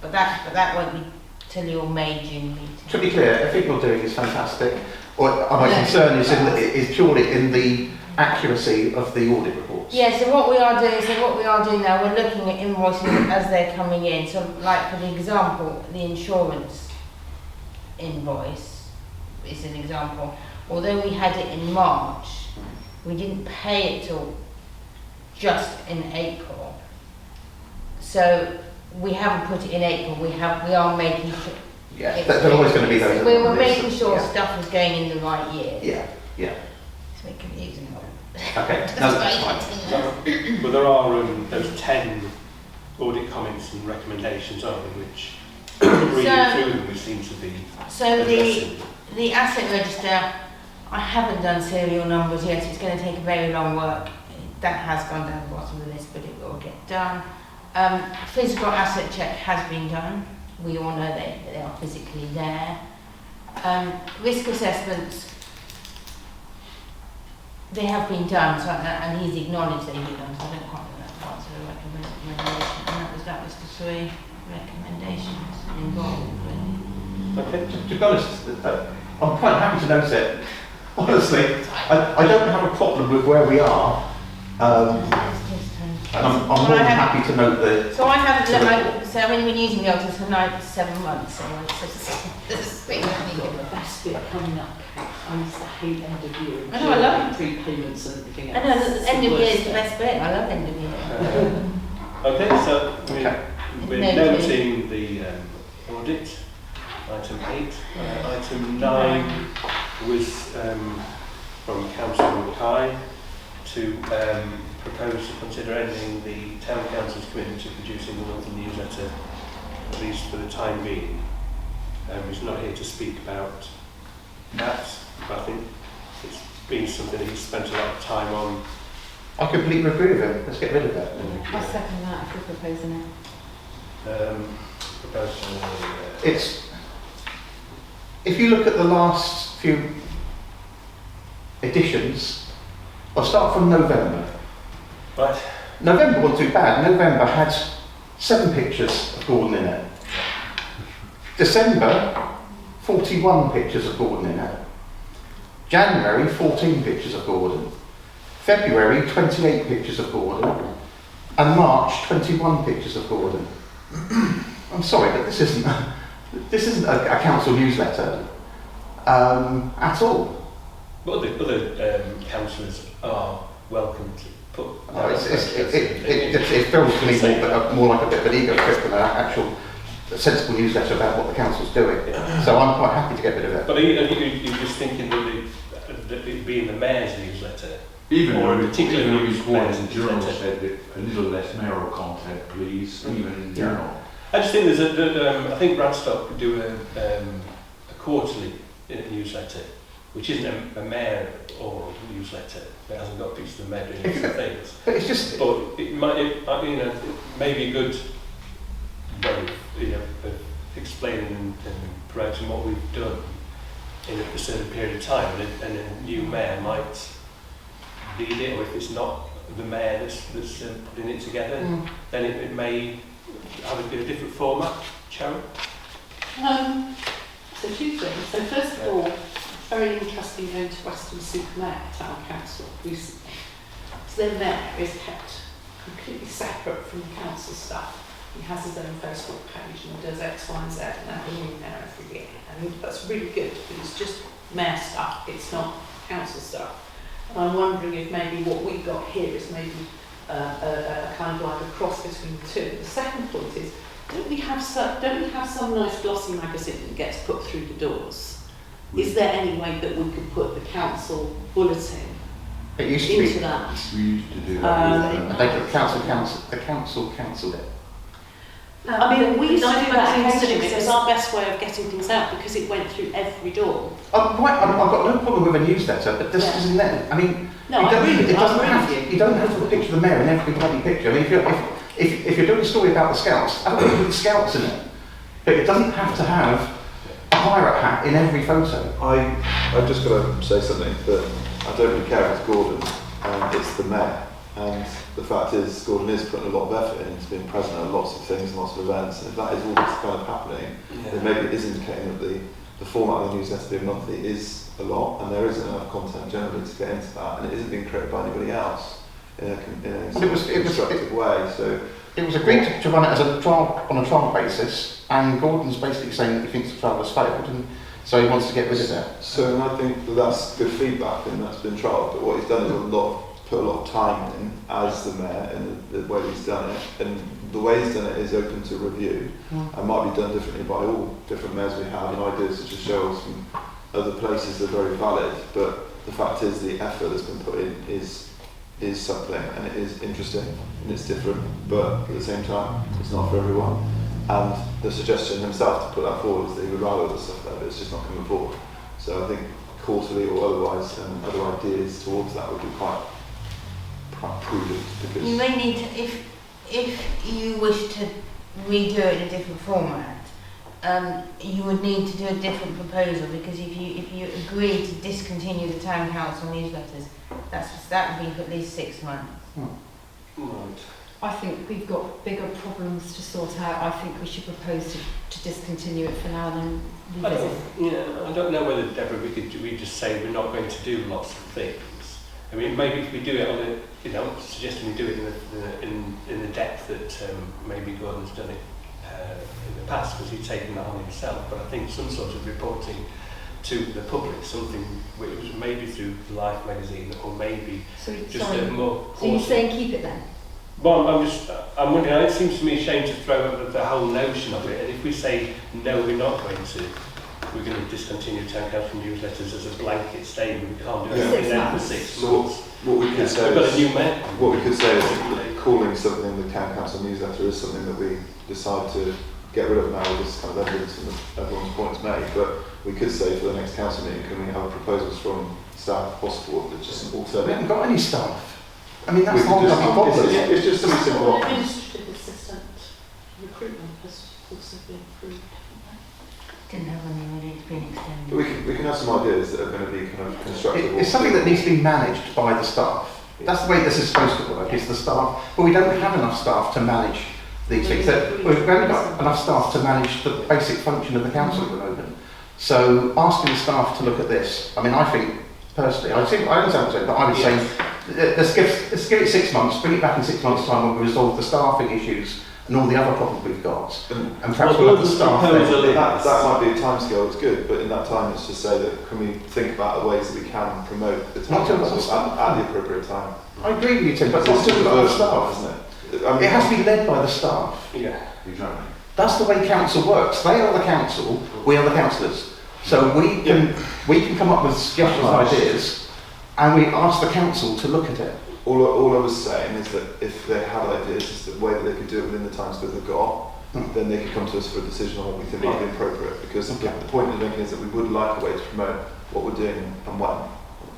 But that won't be till your May, June meeting. To be clear, I think you're doing is fantastic. My No. concern is purely in the accuracy of the audit reports. Yeah, so what we are doing now, we're looking at invoices as they're coming in. So like for the example, the insurance invoice is an example. Although we had it in March, we didn't pay it till just in April. So we haven't put it in April, we are making sure. Yeah, there are always going to be those. We're making sure Yeah. stuff is going in the right year. Yeah, yeah. It's a bit confusing. Okay, no, that's fine. But there are those 10 audit comments and recommendations, aren't there, which reading through them we seem to be So addressing. the asset register, I haven't done serial numbers yet. It's going to take a very long work. That has gone down the bottom of the list, but it will get done. Physical asset check has been done. We all know they are physically there. Risk assessments, they have been done, so, and he's acknowledged they've been done, so I don't quite know that part of the recommendation. And that was the 3 recommendations involved, really. Okay, to be honest, I'm quite happy to note it. Honestly, I don't have a problem with where we are. And I'm more than happy to note that. So I haven't looked, so I've only been using the Altus for 7 months, so it's thing The best bit coming up, I used to hate end of year. I know, I love it. Prepayments and everything I else. know, It's the end of year worst is the bit. best bit. I love end of year. Okay, so Okay. we're No, noting the audit, item 8. Item 9 was from Councillor Mackay to propose to consider ending the Town Council's commitment to producing the monthly newsletter, at least for the time being. He's not here to speak about that, but I think it's been something that he's spent a lot of time on. I completely agree with him. Let's get rid of that. I'll second that if you're proposing it. Proposal, It's, if you look at the last few editions, I'll start from November. right. November wasn't too bad. November had 7 pictures of Gordon in it. December, 41 pictures of Gordon in it. January, 14 pictures of Gordon. February, 28 pictures of Gordon. And March, 21 pictures of Gordon. I'm sorry, but this isn't a council newsletter at all. But other councillors are welcome to put. It feels to me more like a bit of an ego trip than an actual sensible newsletter about what the council's doing. Yeah. So I'm quite happy to get rid of it. But are you just thinking that it being the mayor's newsletter? Even Or though a particular even though news his board in press journal newsletter. said that a little less mayoral content, please, even in journal. I just think I think Radstock could do a quarterly newsletter, which isn't a mayor oral newsletter. It hasn't got pieces of mayor doing different things. But it's just, But it may be a good way of explaining and promoting what we've done in a certain period of time, and a new mayor might lead it, or if it's not the mayor that's putting it together, then it may have a different format. Sharon? So 2 things. So first of all, very interesting going to Weston-super-Mare Town Council recently. So their mayor is kept completely separate from the council staff. He has his own Facebook page and does X, Y and Z and have a new mayor every year. And that's really good, but it's just mayor stuff, it's not council stuff. And I'm wondering if maybe what we've got here is maybe a kind of like a cross between the two. The second point is, don't we have some nice glossy magazine that gets put through the doors? Is there any way that we could put the council bulletin it used to into be, that? We used to do that. the council cancelled it. I mean, we used to do that magazines occasionally. still It was exist. our best way of getting things out because it went through every door. I've got no problem with a newsletter, but this Yeah. isn't there. I mean, No, you I don't, agree with it you. doesn't I agree have with to, you. you don't have to picture the mayor in every bloody picture. I mean, if you're doing a story about the Scouts, have a put the Scouts in it. But it doesn't have to have a pirate hat in every photo. I've just got to say something that I don't really care if it's Gordon, it's the mayor. And the fact is, Gordon is putting a lot of effort in. He's been present at lots of things, lots of events. And if that is all that's kind of happening, then maybe it is indicating that the format of the newsletter being monthly is a lot, and there isn't enough content generally to get into that, and it isn't being created by anybody else in a constructive way. So It was agreed to run it as a trial, on a trial basis, and Gordon's basically saying that he thinks the trial has failed, and so he wants to get rid of it. So, and I think that's good feedback, and that's been trialled. But what he's done is put a lot of time in as the mayor, and the way he's done it, and the way he's done it is open to review, and might be done differently by all different mayors we have. And ideas such as Cheryl's from other places are very valid. But the fact is, the effort that's been put in is is something, and it is interesting, and it's different, but at the same time, it's not for everyone. And the suggestion himself to put that forward is that he would rather the stuff there, but it's just not coming forward. So I think quarterly or otherwise, other ideas towards that would be quite prudent, because You may need to, if you wish to redo it in a different format, you would need to do a different proposal, because if you agree to discontinue the town council newsletters, that would be for at least 6 months. Right. I think we've got bigger problems to sort out. I think we should propose to discontinue it for now and then I revisit. don't know whether, Deborah, we just say we're not going to do lots of things. I mean, maybe if we do it on a, suggesting we do it in the depth that maybe Gordon's done it in the past, because he's taken that on himself. But I think some sort of reporting to the public, something which was maybe through Life magazine, or maybe just a more. So you're saying keep it then? Well, I'm wondering, it seems to me a shame to throw out the whole notion of it, and if we say, no, we're going to discontinue town council newsletters as a blanket statement, we can't do anything then for 6 months. What we could say We've got is, a new mayor. what we could say is that calling something the town council newsletter is something that we decide to get rid of now with this kind of evidence and everyone's points made, but we could say for the next council meeting, can we have proposals from staff if possible, that's just an We alternative. haven't got any staff. I mean, that's We the whole could just- bloody problem. It's just something simple. Administrative assistant recruitment has also been approved. Didn't have any really, it's been But extended. we can have some ideas that are going to be kind of constructive. It's something that needs to be managed by the staff. That's the way this is supposed to work, is the staff. But we don't have enough staff to manage these things. We've only got enough staff to manage the basic function of the council at the moment. So asking the staff to look at this, I mean, I think, personally, I understand what you're saying, but I would say, let's give it 6 months, bring it back in 6 months' time when we resolve the staffing issues and all the other problems we've got. And perhaps we'll have the staff then. That might be a timescale, it's good, but in that time it's just say that can we think about ways that we can promote the town Not to council at the appropriate time. I agree with you, Tim, but It's not just to a the other version, staff. isn't it? I mean, It has to be led by the staff. Yeah. Exactly. That's the way council works. They are the council, we are the councillors. So we can come up with suggestions and ideas, and we ask the council to look at it. all I was saying is that if they had ideas, is the way that they could do it within the time scale they've got, then they could come to us for a decision on what we think might be appropriate. Because the point of making is that we would like a way to promote what we're doing and when.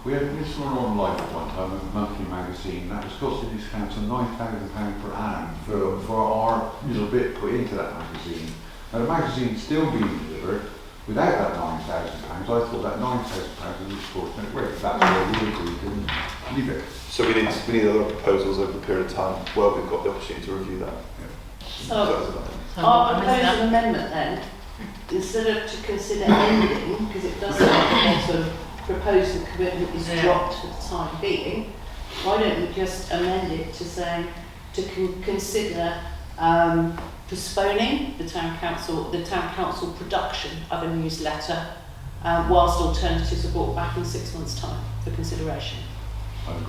We had this one on Life at one time, a monthly magazine, that was costing this council £9,000 per annum for our little bit put into that magazine. Now the magazine's still being delivered without that £9,000. I thought that £9,000 was extortionate rate. That's where we agreed to leave it. So we need other proposals over a period of time where we've got the opportunity to review that. So, our proposal amendment then, instead of to consider ending, because it does sound like sort of propose the commitment is dropped for the time being, why don't we just amend it to say to consider postponing the town council production of a newsletter whilst alternatives are brought back in 6 months' time for consideration.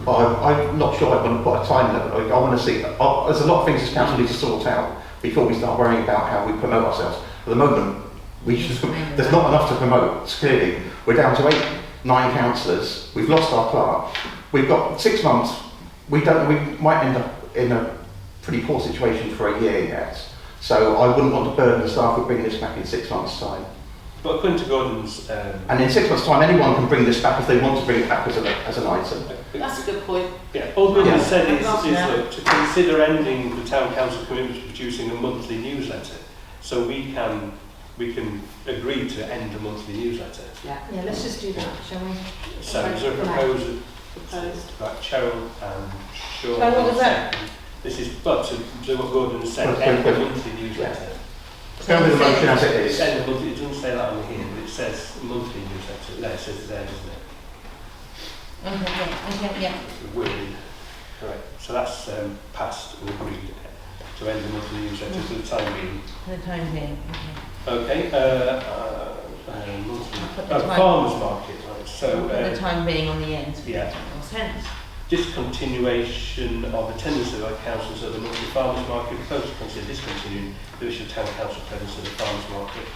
I'm not sure I want to put a time limit. I want to see, there's a lot of things this council needs to sort out before we start worrying about how we promote ourselves. At the moment, there's not enough to promote, clearly. We're down to 8, 9 councillors. We've lost our clerk. We've got 6 months. We might end up in a pretty poor situation for a year yet. So I wouldn't want to burden the staff with bringing this back in 6 months' time. But according to Gordon's... and in 6 months' time, anyone can bring this back if they want to bring it back as an item. That's a good point. Yeah, all Gordon said is look, to consider ending the town council commitment to producing a monthly newsletter, so we can agree to end the monthly newsletter. Yeah, let's just do that, shall we? So is there a proposal? Right, Cheryl and Sean. So what was that? This is, but to do what Gordon has said, end the monthly newsletter. Go with the motion as it is. End the monthly, it doesn't say that on here, but it says monthly newsletter. No, it says there, doesn't it? Okay, yeah. Wording. Correct. So that's passed and agreed to end the monthly newsletter for the time being. For the time being, okay. Okay, monthly. Farmers market, right. So, for the time being on the end. Yeah. Makes more sense. Discontinuation of attendance of our councils at the monthly farmers market. Proposed to consider discontinuing the issue of town council presence at the farmers market.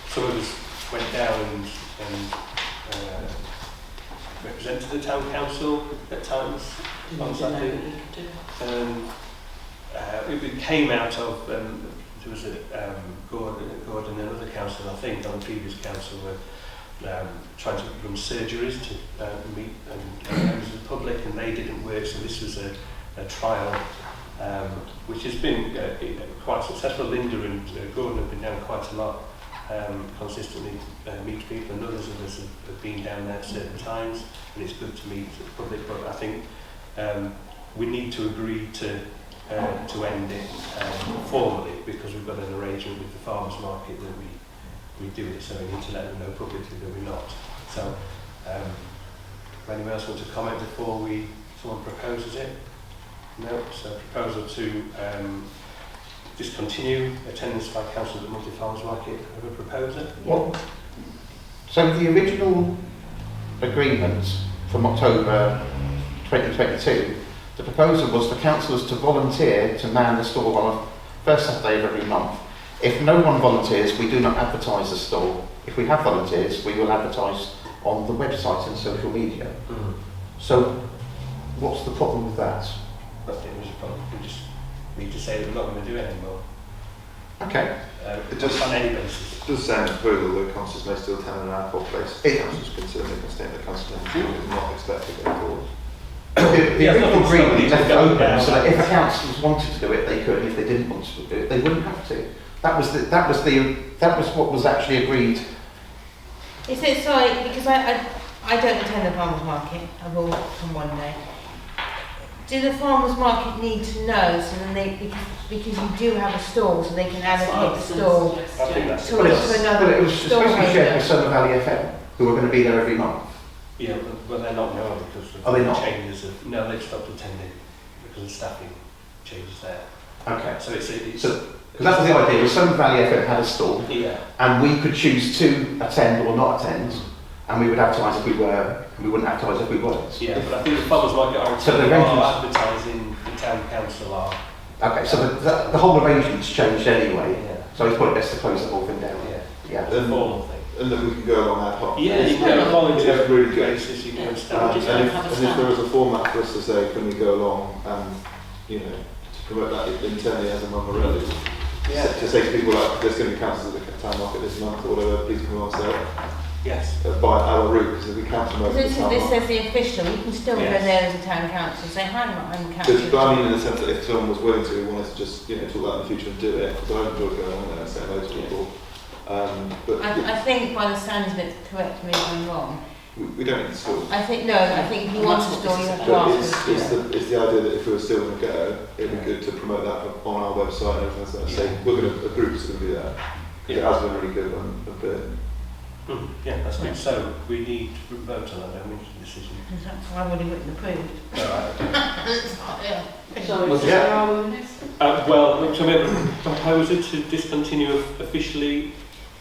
Some of us went down and represented the town council at times on Saturday. It came out of, there was a Gordon and another council, I think, on the previous council were trying to run surgeries to meet members of the public, and they didn't work, so this was a trial which has been quite successful. Linda and Gordon have been down quite a lot consistently to meet people, and others of us have been down there at certain times, and it's good to meet the public, but I think we need to agree to end it formally, because we've got an arrangement with the farmers market that we do it, so we need to let them know publicly that we're not. So, if anyone else wants to comment before someone proposes it? No. So, proposal to discontinue attendance by council at the Multi Farmers Market. Have a proposer? Well, so the original agreement from October 2022, the proposal was for councillors to volunteer to man the stall on a first Saturday of every month. If no one volunteers, we do not advertise the stall. If we have volunteers, we will advertise on the website and social media. So, what's the problem with that? I think there's a problem. We just need to say that we're not going to do it anymore. Okay. It just on any basis. It does sound proposal that councillors may still attend an ad hoc basis. Councillors concerned they can stay in the council is not expected going forward. The original agreement left it open so that if a councillors wanted to do it, they could. If they didn't want to do it, they wouldn't have to. That was what was actually agreed. Is it sorry, because I don't attend the farmers market, I've all come one day. Do the farmers market need to know so then because you do have a stall, so they can allocate the stall to another it was supposed to be shared with Summer Valley FM, who are going to be there every month. Yeah, but they're not now because of changes of they've stopped attending because of staffing changes there. Okay. So it's because that was the idea. Summer Valley FM had a stall, and we could choose to attend or not attend, and we would advertise if we were, and we wouldn't advertise if we weren't. Yeah, but I think the farmers market are advertising, the town council are. Okay, so the whole arrangement's changed anyway. Yeah. So it's probably best to close the whole thing down. Yeah. The formal thing. And then we can go along ad hoc. Yeah, you can go along it's really good. basis, you can And if there was a format for us to say, can we go along and, to promote that internally as a Mummarelli, to say to people like, there's going to be councils at the town market this month or whatever, please come along, so by our route, because if we council most of the town this says the official, you can still go there as a town council and say, hi, I'm council. But I mean in the sense that if someone was willing to, wanted to just, talk about in the future and do it, because I enjoy going on there and saying hello to people. But I think by the sounds of it, correct me if I'm wrong. We don't need to stall. I think if you want to stall, you have to ask. It's the idea that if we were still going to go, it'd be good to promote that on our website and everything like that. Say, a group's going to be there. It has been really good on a bit. Yeah, that's good. So we need to vote on that, don't we? Decision. I've already written approved. Well, so we have a proposer to discontinue officially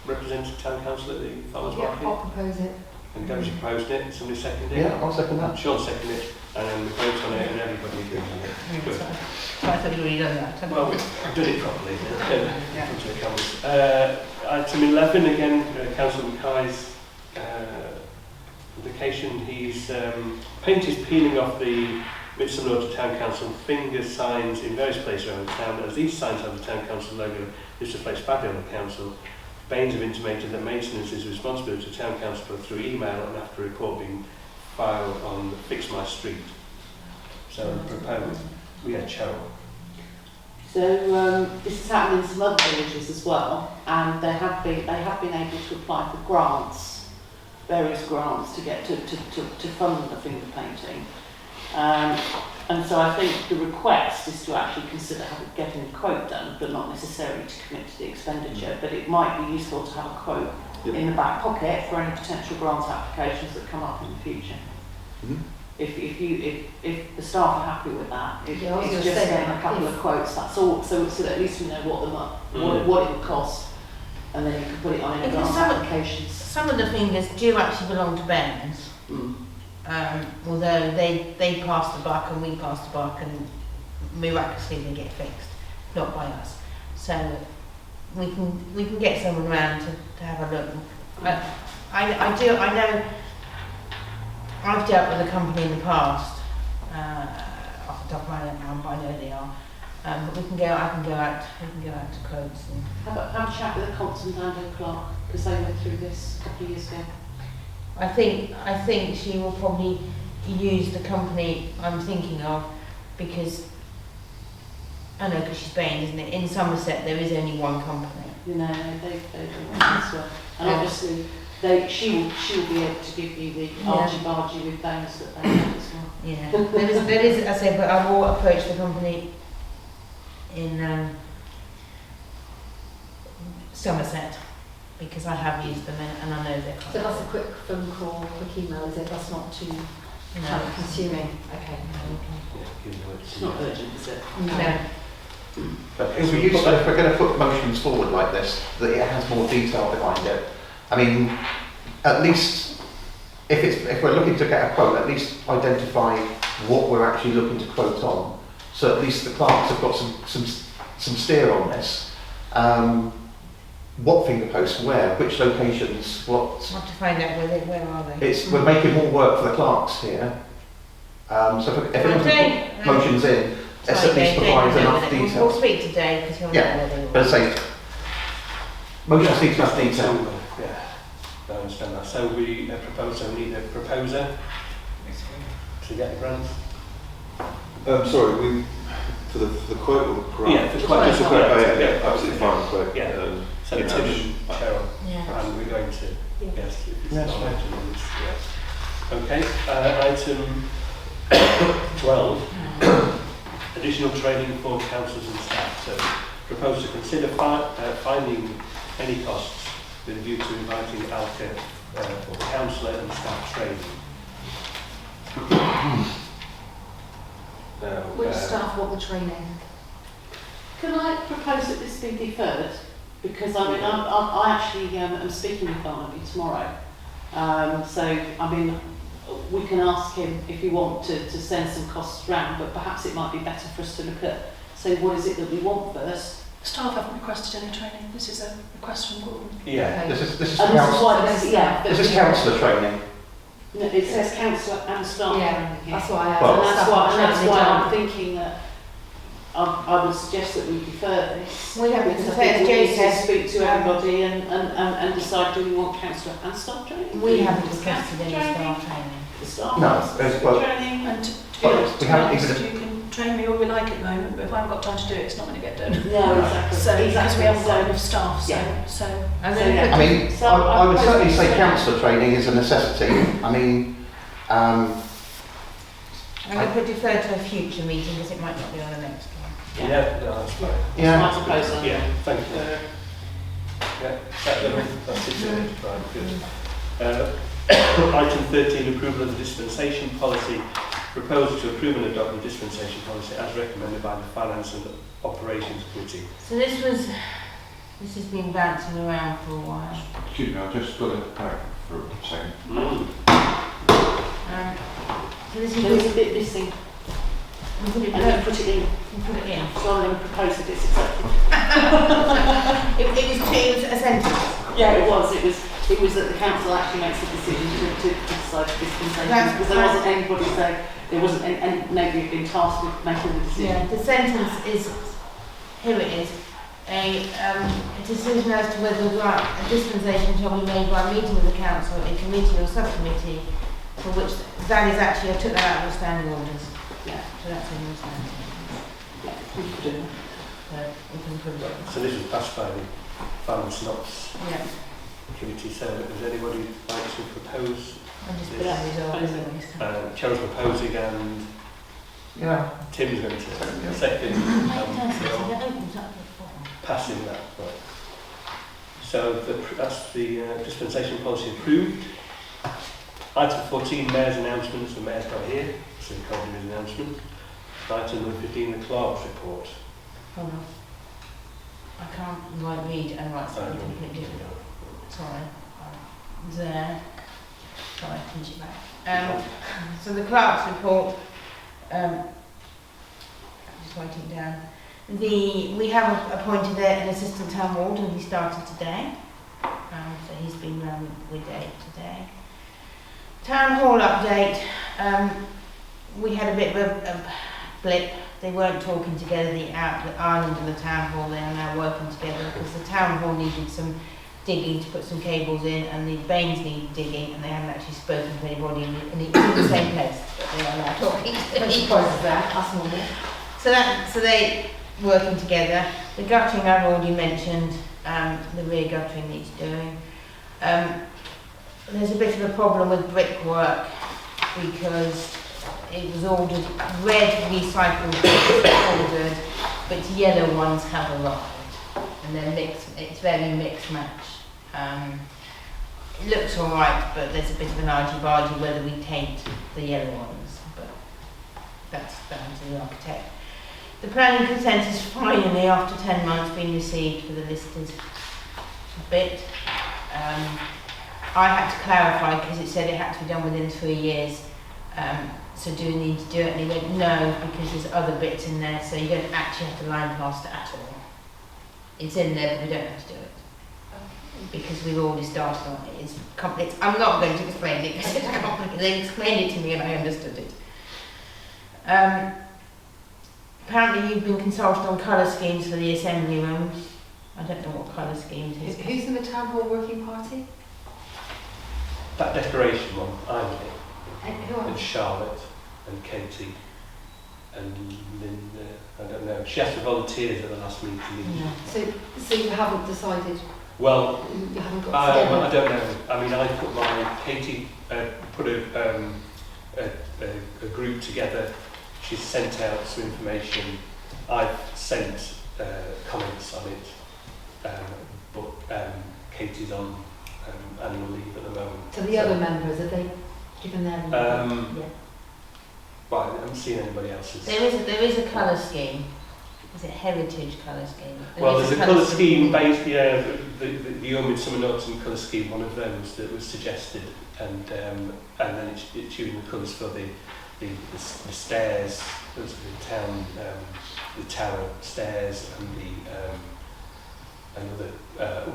representing town council at the farmers market. I'll propose it. And Dozy proposed it. Somebody seconded it. Yeah, I'll second that. Sean seconded it, and then we vote on it, and everybody agrees on it. Good. So I thought you'd already done that. Well, we've done it properly. Item 11 again, Councillor Mackay's application. He's paint is peeling off the Midsummer Norton Town Council finger signs in various places around the town. As these signs have the Town Council logo, this reflects badly on the council. Baines have intimated that maintenance is responsibility of the Town Council through email and after a report being filed on Fix My Street. So proposed, we had Cheryl. So this has happened in some other villages as well, and they have been able to apply for grants, various grants to get to fund the finger painting. And so I think the request is to actually consider getting a quote done, but not necessarily to commit to the expenditure. But it might be useful to have a quote in the back pocket for any potential grant applications that come up in the future. If the staff are happy with that, it's just getting a couple of quotes. That's all. So that at least we know what it would cost, and then you can put it on any grant applications. Some of the fingers do actually belong to Baines. Although they pass the buck and we pass the buck and miraculously they get fixed, not by us. So we can get someone around to have a look. I know I've dealt with a company in the past, off the top of my head now, but I know they are. But we can go out to quotes. And Have a chat with the Compton and Clark, because they went through this a couple of years ago. I think she will probably use the company I'm thinking of, because I know, because she's Bain, isn't it? In Somerset there is only one company. You know, they don't want this one. And obviously, she will be able to give you the argy-bargy with those that they have as well. Yeah, there is, I say, but I will approach the company in Somerset, because I have used them and I know they're So that's a quick phone call, quick email, is it? That's not too time consuming. Okay. It's not urgent, is it? No. But it would be useful if we're going to put motions forward like this, that it has more detail behind it. I mean, at least if we're looking to get a quote, at least identify what we're actually looking to quote on. So at least the clerks have got some steer on this. What finger posts, where, which locations, what. I have to find out where are they. We're making more work for the clerks here. So if anyone can put motions in, it at least provides enough detail. We'll speak to Dave, because he'll know where they are. But say, motions need enough detail. Yeah, I understand that. So we need a proposer to get the grant. Sorry, for the quote or the grant? Yeah, for the quote. Just a quote. Oh, yeah, absolutely fine quote. Yeah. So Tim and Cheryl, and we're going to yes, if it's not mentioned in this, yes. Okay, item 12. Additional training for councillors and staff. So, propose to consider finding any costs with a view to inviting ALCA for councillor and staff training. Which staff want the training? Can I propose that this be deferred? Because I mean, I actually am speaking with Barnaby tomorrow. So, I mean, we can ask him if you want to send some costs round, but perhaps it might be better for us to look at, say, what is it that we want first? Staff haven't requested any training. This is a request from Gordon. Yeah. This is This is councillor training. No, it says councillor and staff training here. That's what I Well, and that's why I'm thinking that I would suggest that we defer this. We have Because to I say, think as we Joe need to said, speak to everybody and decide, do we want councillor and staff training? we haven't discussed any staff training. The staff No, as well. training. And to be But honest, we haven't you can train me all you like at the moment, but if I haven't got time to do it, it's not going to get done. No, exactly. So, because we haven't got So- enough staff, so, Yeah. so And So, then yeah. I mean, So I would I certainly propose say to- councillor training is a necessity. I mean, I'm going to put defer to a future meeting, because it might not be on the next one. Yeah, no, that's fine. yeah. My proposal. Yeah, thank you. Yeah, that's it. Right, good. Item 13, approval of the dispensation policy. Proposal to approve and adopt the dispensation policy as recommended by the Finance and Operations Committee. So this has been bouncing around for a while. Excuse me, I've just got it back for a second. So this There was is, a bit missing, we put it, and then put it in, put it in. rather than propose that it's accepted. It was a sentence. Yeah, it was that the council actually makes the decision to decide dispensation, That's because there wasn't anybody saying, there wasn't any, nobody had been tasked with making the decision. Yeah, the sentence is, here it is, a decision as to whether a dispensation shall be made by a meeting of the council, a committee or subcommittee, for which, that is actually, I took that out of the standing orders. Yeah. So that's in the standing orders. Yeah, we could do that. So we can put it. So this was passed by the Finance and Ops Yeah, Committee. So does anybody like to propose? I'm just put Yes. that resolved anyway. So. Cheryl's proposing and Yeah. Tim's going to second. That opens up the form. Passing that. Right. So that's the dispensation policy approved. Item 14, Mayor's announcements. The Mayor's not here, so he can't do his announcement. Item number 15, the Clerk's report. Hold on. I can't read and write something completely different. Sorry. There. Sorry, pinch it back. So the clerk's report, just writing it down. We have appointed an assistant town warden. He started today. So he's been with Dave today. Town hall update. We had a bit of a blip. They weren't talking together, the Ireland and the town hall. They are now working together because the town hall needed some digging to put some cables in, and the Bains needed digging, and they haven't actually spoken to anybody, and it was in the same place, but they are now talking to No each surprises there, that's normal. So they working together. The guttering I've already mentioned. The rear guttering needs doing. There's a bit of a problem with brickwork because it was ordered, red recycled bricks ordered, but yellow ones have arrived, and they're mixed. It's very mixed match. It looks alright, but there's a bit of an argy-bargy whether we paint the yellow ones, but that's down to the architect. The planning consent has finally, after 10 months, been received for the listed bit. I had to clarify because it said it had to be done within 3 years. So do we need to do it? And he went, no, because there's other bits in there, so you don't actually have to line plaster at all. It's in there, but we don't have to do it. Because we've already started on it. It's complex. I'm not going to explain it because it's complicated. They explained it to me and I understood it. Apparently you've been consulted on colour schemes for the assembly rooms. I don't know what colour schemes is. Who's in the town hall working party? That decoration one, I'm in. And who And else? Charlotte and Katie and Linda. I don't know. She has to volunteer at the last meeting. No. So you haven't decided, Well, you haven't got I together? don't know. I mean, I put Katie put a group together. She's sent out some information. I've sent comments on it, but Katie's on annual leave at the moment. So the other members, have they given their input? Yeah. Well, I haven't seen anybody else's. There is a colour scheme. Is it heritage colour scheme? Well, there's a colour scheme based, yeah, the Midsummer Norton colour scheme, one of those that was suggested, and then it's choosing the colours for the stairs, the town, the tower stairs, and another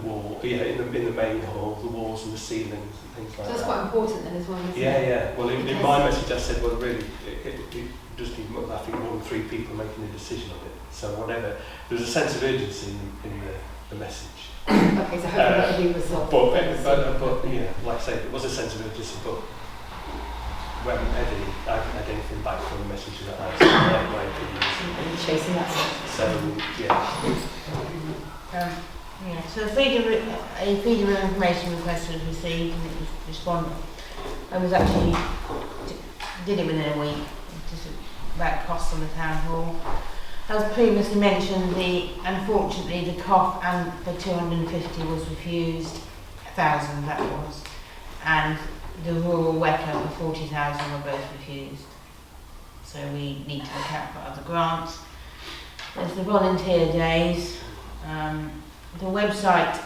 wall, in the main hall, the walls and the ceilings and things like So that's that. quite important then as well, isn't Yeah, it? yeah. Well, in my message I said, well, really, it does need more, I think more than 3 people making a decision on it. So whatever, there's a sense of urgency in the message. Okay, so hopefully that will be resolved. But yeah, like I say, there was a sense of urgency, but we haven't I haven't had anything back from the message that I sent, my opinions. Chasing that stuff. So, yeah. So a freedom of information request was received and it was responded. I was actually did it within a week. Just about costs on the town hall. As previously mentioned, unfortunately the COF and the 250 was refused, 1,000 that was, and the rural WECA for 40,000 were both refused. So we need to look out for other grants. There's the volunteer days. The website,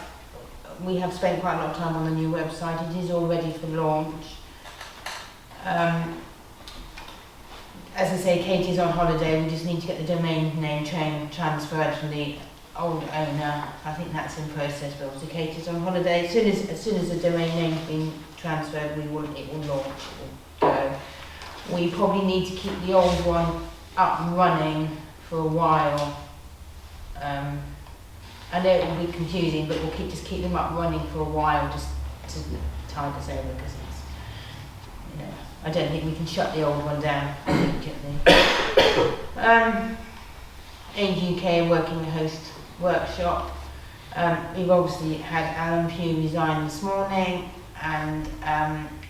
we have spent quite a lot of time on the new website. It is all ready for launch. As I say, Katie's on holiday. We just need to get the domain name transferred from the old owner. I think that's in process, but obviously Katie's on holiday. As soon as the domain name's been transferred, it will launch. It will go. We probably need to keep the old one up and running for a while. I know it will be confusing, but we'll just keep them up running for a while, just to tide us over, because it's, I don't think we can shut the old one down immediately. Age UK working the host workshop. We've obviously had Alan Pugh resign this morning, and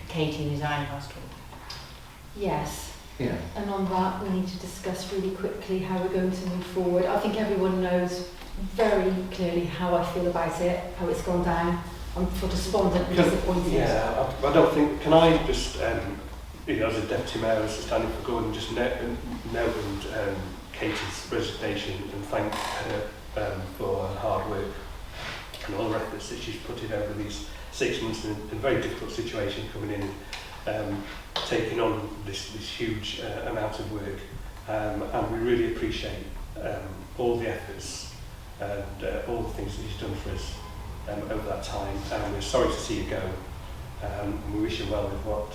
Katie resigned last week. Yes. Yeah. And on that, we need to discuss really quickly how we're going to move forward. I think everyone knows very clearly how I feel about it, how it's gone down. I'm sort of despondent and disappointed. Yeah, I don't think, can I just, as a deputy mayor, as standing for Gordon, just note Katie's resignation and thank her for her hard work and all the efforts that she's put in over these 6 months in a very difficult situation, coming in and taking on this huge amount of work, and we really appreciate all the efforts and all the things that she's done for us over that time, and we're sorry to see you go, and we wish her well with what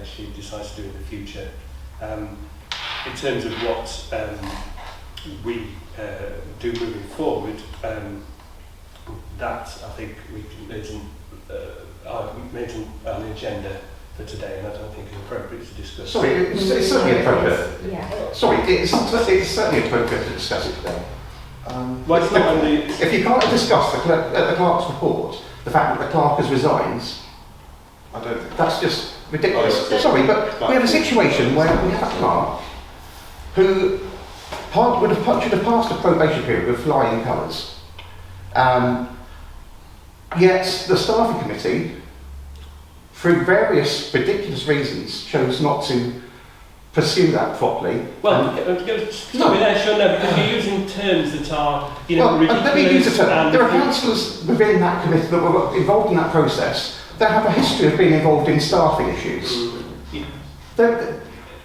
she decides to do in the future. In terms of what we do moving forward, that I think isn't on the agenda for today, and I don't think it's appropriate to discuss. Sorry, it's certainly appropriate. Yeah. Sorry, it's certainly appropriate to discuss it today. Well, it's not on the... If you can't discuss the clerk's report, the fact that the clerk has resigned, I don't think that's just ridiculous. Oh, Sorry, but we have a situation where we have a clerk who should have passed a probation period with flying colours. Yet the staffing committee, through various ridiculous reasons, chose not to pursue that properly. Well, stop me there, sure, no, because you're using terms that are, ridiculous. Let me use a term. There are councillors within that committee that were involved in that process that have a history of being involved in staffing issues.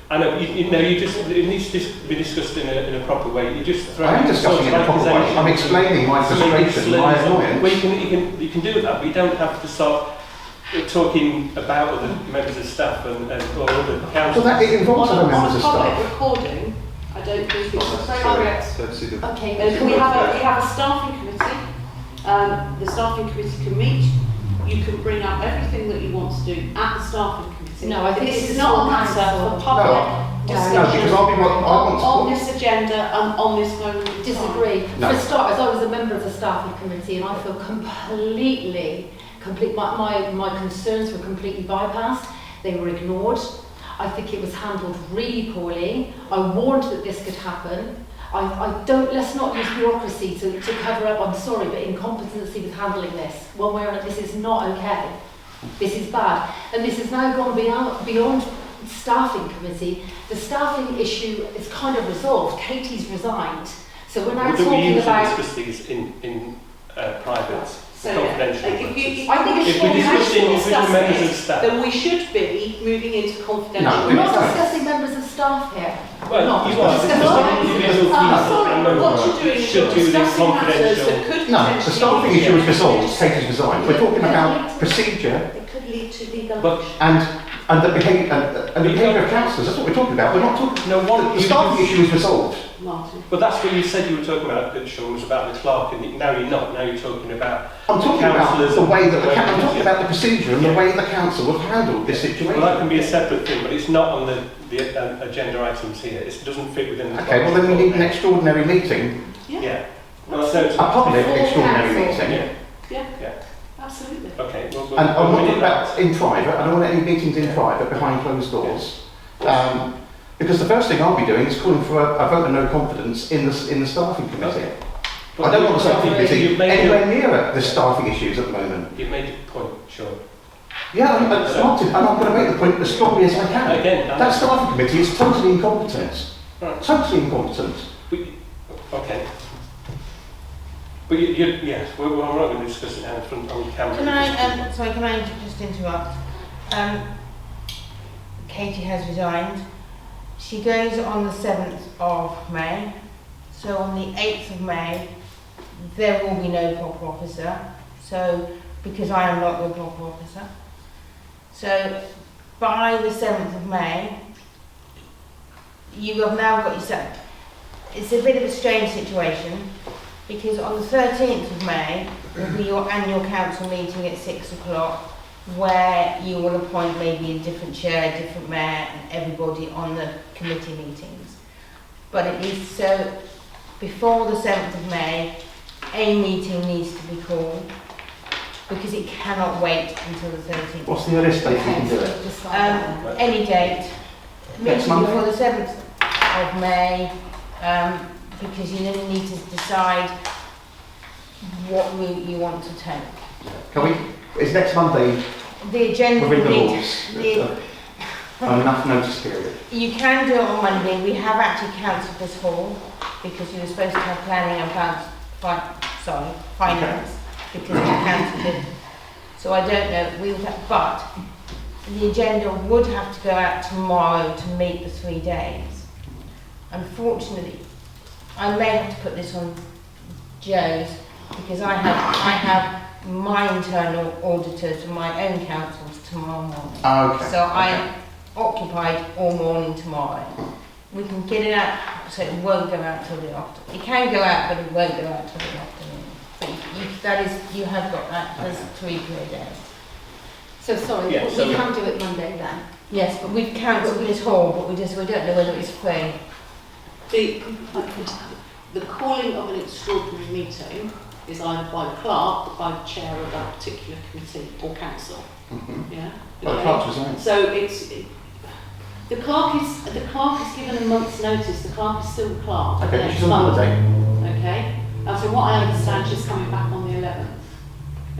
I know, it needs to be discussed in a proper way. You just throw I am discussing it in a proper way. I'm explaining my frustration, my annoyance. Well, you can do that, but you don't have to start talking about other members of staff and or other councils. Well, it involves other members of staff. On a public recording, I don't think it's appropriate. Don't see the... Okay. We have a staffing committee. The staffing committee can meet. You can bring up everything that you want to do at the staffing committee. No, I think this this is is not a for matter council. for public No, discussion because I want to... on this agenda and on this moment in time. Disagree. No. For starters, I was a member of the staffing committee and I feel my concerns were completely bypassed. They were ignored. I think it was handled really poorly. I warned that this could happen. Let's not use bureaucracy to cover up, I'm sorry, but incompetency with handling this. One way or another, this is not okay. This is bad. And this has now gone beyond staffing committee. The staffing issue is kind of resolved. Katie's resigned. So we're now Wouldn't we talking usually about... discuss these in private, So, confidential? I think if we discuss individual members of staff, then we should be moving into confidential. No, We're not discussing members of staff here. well, not. you are discussing individual people Sorry, and what members you're doing is should you're do these discussing matters confidential. that could No, the potentially staffing lead issue is to- resolved. Katie's resigned. We're talking about procedure It could lead to legal But and the behaviour of councillors. That's what we're talking about. We're not talking... no, what The you staffing issue is resolved. Martin. But that's what you said you were talking about, Sean, was about the clerk, and now you're not. Now you're talking about I'm talking about councillors the way that and I'm talking about the procedure and the Yeah. way the council have handled this situation. Well, that can be a separate thing, but it's not on the agenda items here. It doesn't fit within the... Okay, well then we need an extraordinary meeting, Yeah. Well, so a public Before extraordinary council. meeting. Yeah. Absolutely. Okay. Well, And I'm not we talking need about in private, I don't want any meetings in private behind closed doors. Because the first thing I'll be doing is calling for a vote of no confidence in the staffing committee. Okay. I don't want the staffing You've committee made anywhere near the staffing issues at the moment. You've made your point, sure. Yeah, I started, and I'm going to make the point as strongly as I can. Again, That staffing committee is totally incompetent. Right. Totally incompetent. Okay. But yes, we're not going to discuss it now in front on camera. Can I, can I just interrupt? Katie has resigned. She goes on the 7th of May. So on the 8th of May, there will be no proper officer. So, because I am not the proper officer. So, by the 7th of May, you have now got yourself... It's a bit of a strange situation, because on the 13th of May will be your annual council meeting at 6 o'clock, where you will appoint maybe a different chair, a different mayor, and everybody on the committee meetings. But it is so, before the 7th of May, a meeting needs to be called, because it cannot wait until the 13th. What's the earliest date you can do it? Any date. Next Meeting Monday? before the 7th of May, because you then need to decide what route you want to take. Can we? Is next Monday The agenda within the will rules? be, Enough notice period. you can do it on Monday. We have actually cancelled this hall because you were supposed to have planning and finance because we cancelled it. So I don't know, but the agenda would have to go out tomorrow to meet the 3 days. Unfortunately, I may have to put this on Joe's because I have my internal auditors and my own councils tomorrow morning. Oh, okay. So I'm occupied all morning tomorrow. We can get it out so it won't go out till the afternoon. It can go out, but it won't go out till the afternoon. So you have got that. There's 3 clear days. So sorry, Yeah, we so- can do it Monday then. Yes, but we've cancelled this hall, but we don't know whether it's free. The calling of an extraordinary meeting is either by the clerk or by the chair of that particular committee or council. Yeah. Well, the Okay? clerk's resigned. So the clerk is given a month's notice. The clerk is still the clerk. for the Okay, next she's on month. holiday. Okay. And from what I understand, she's coming back on the 11th.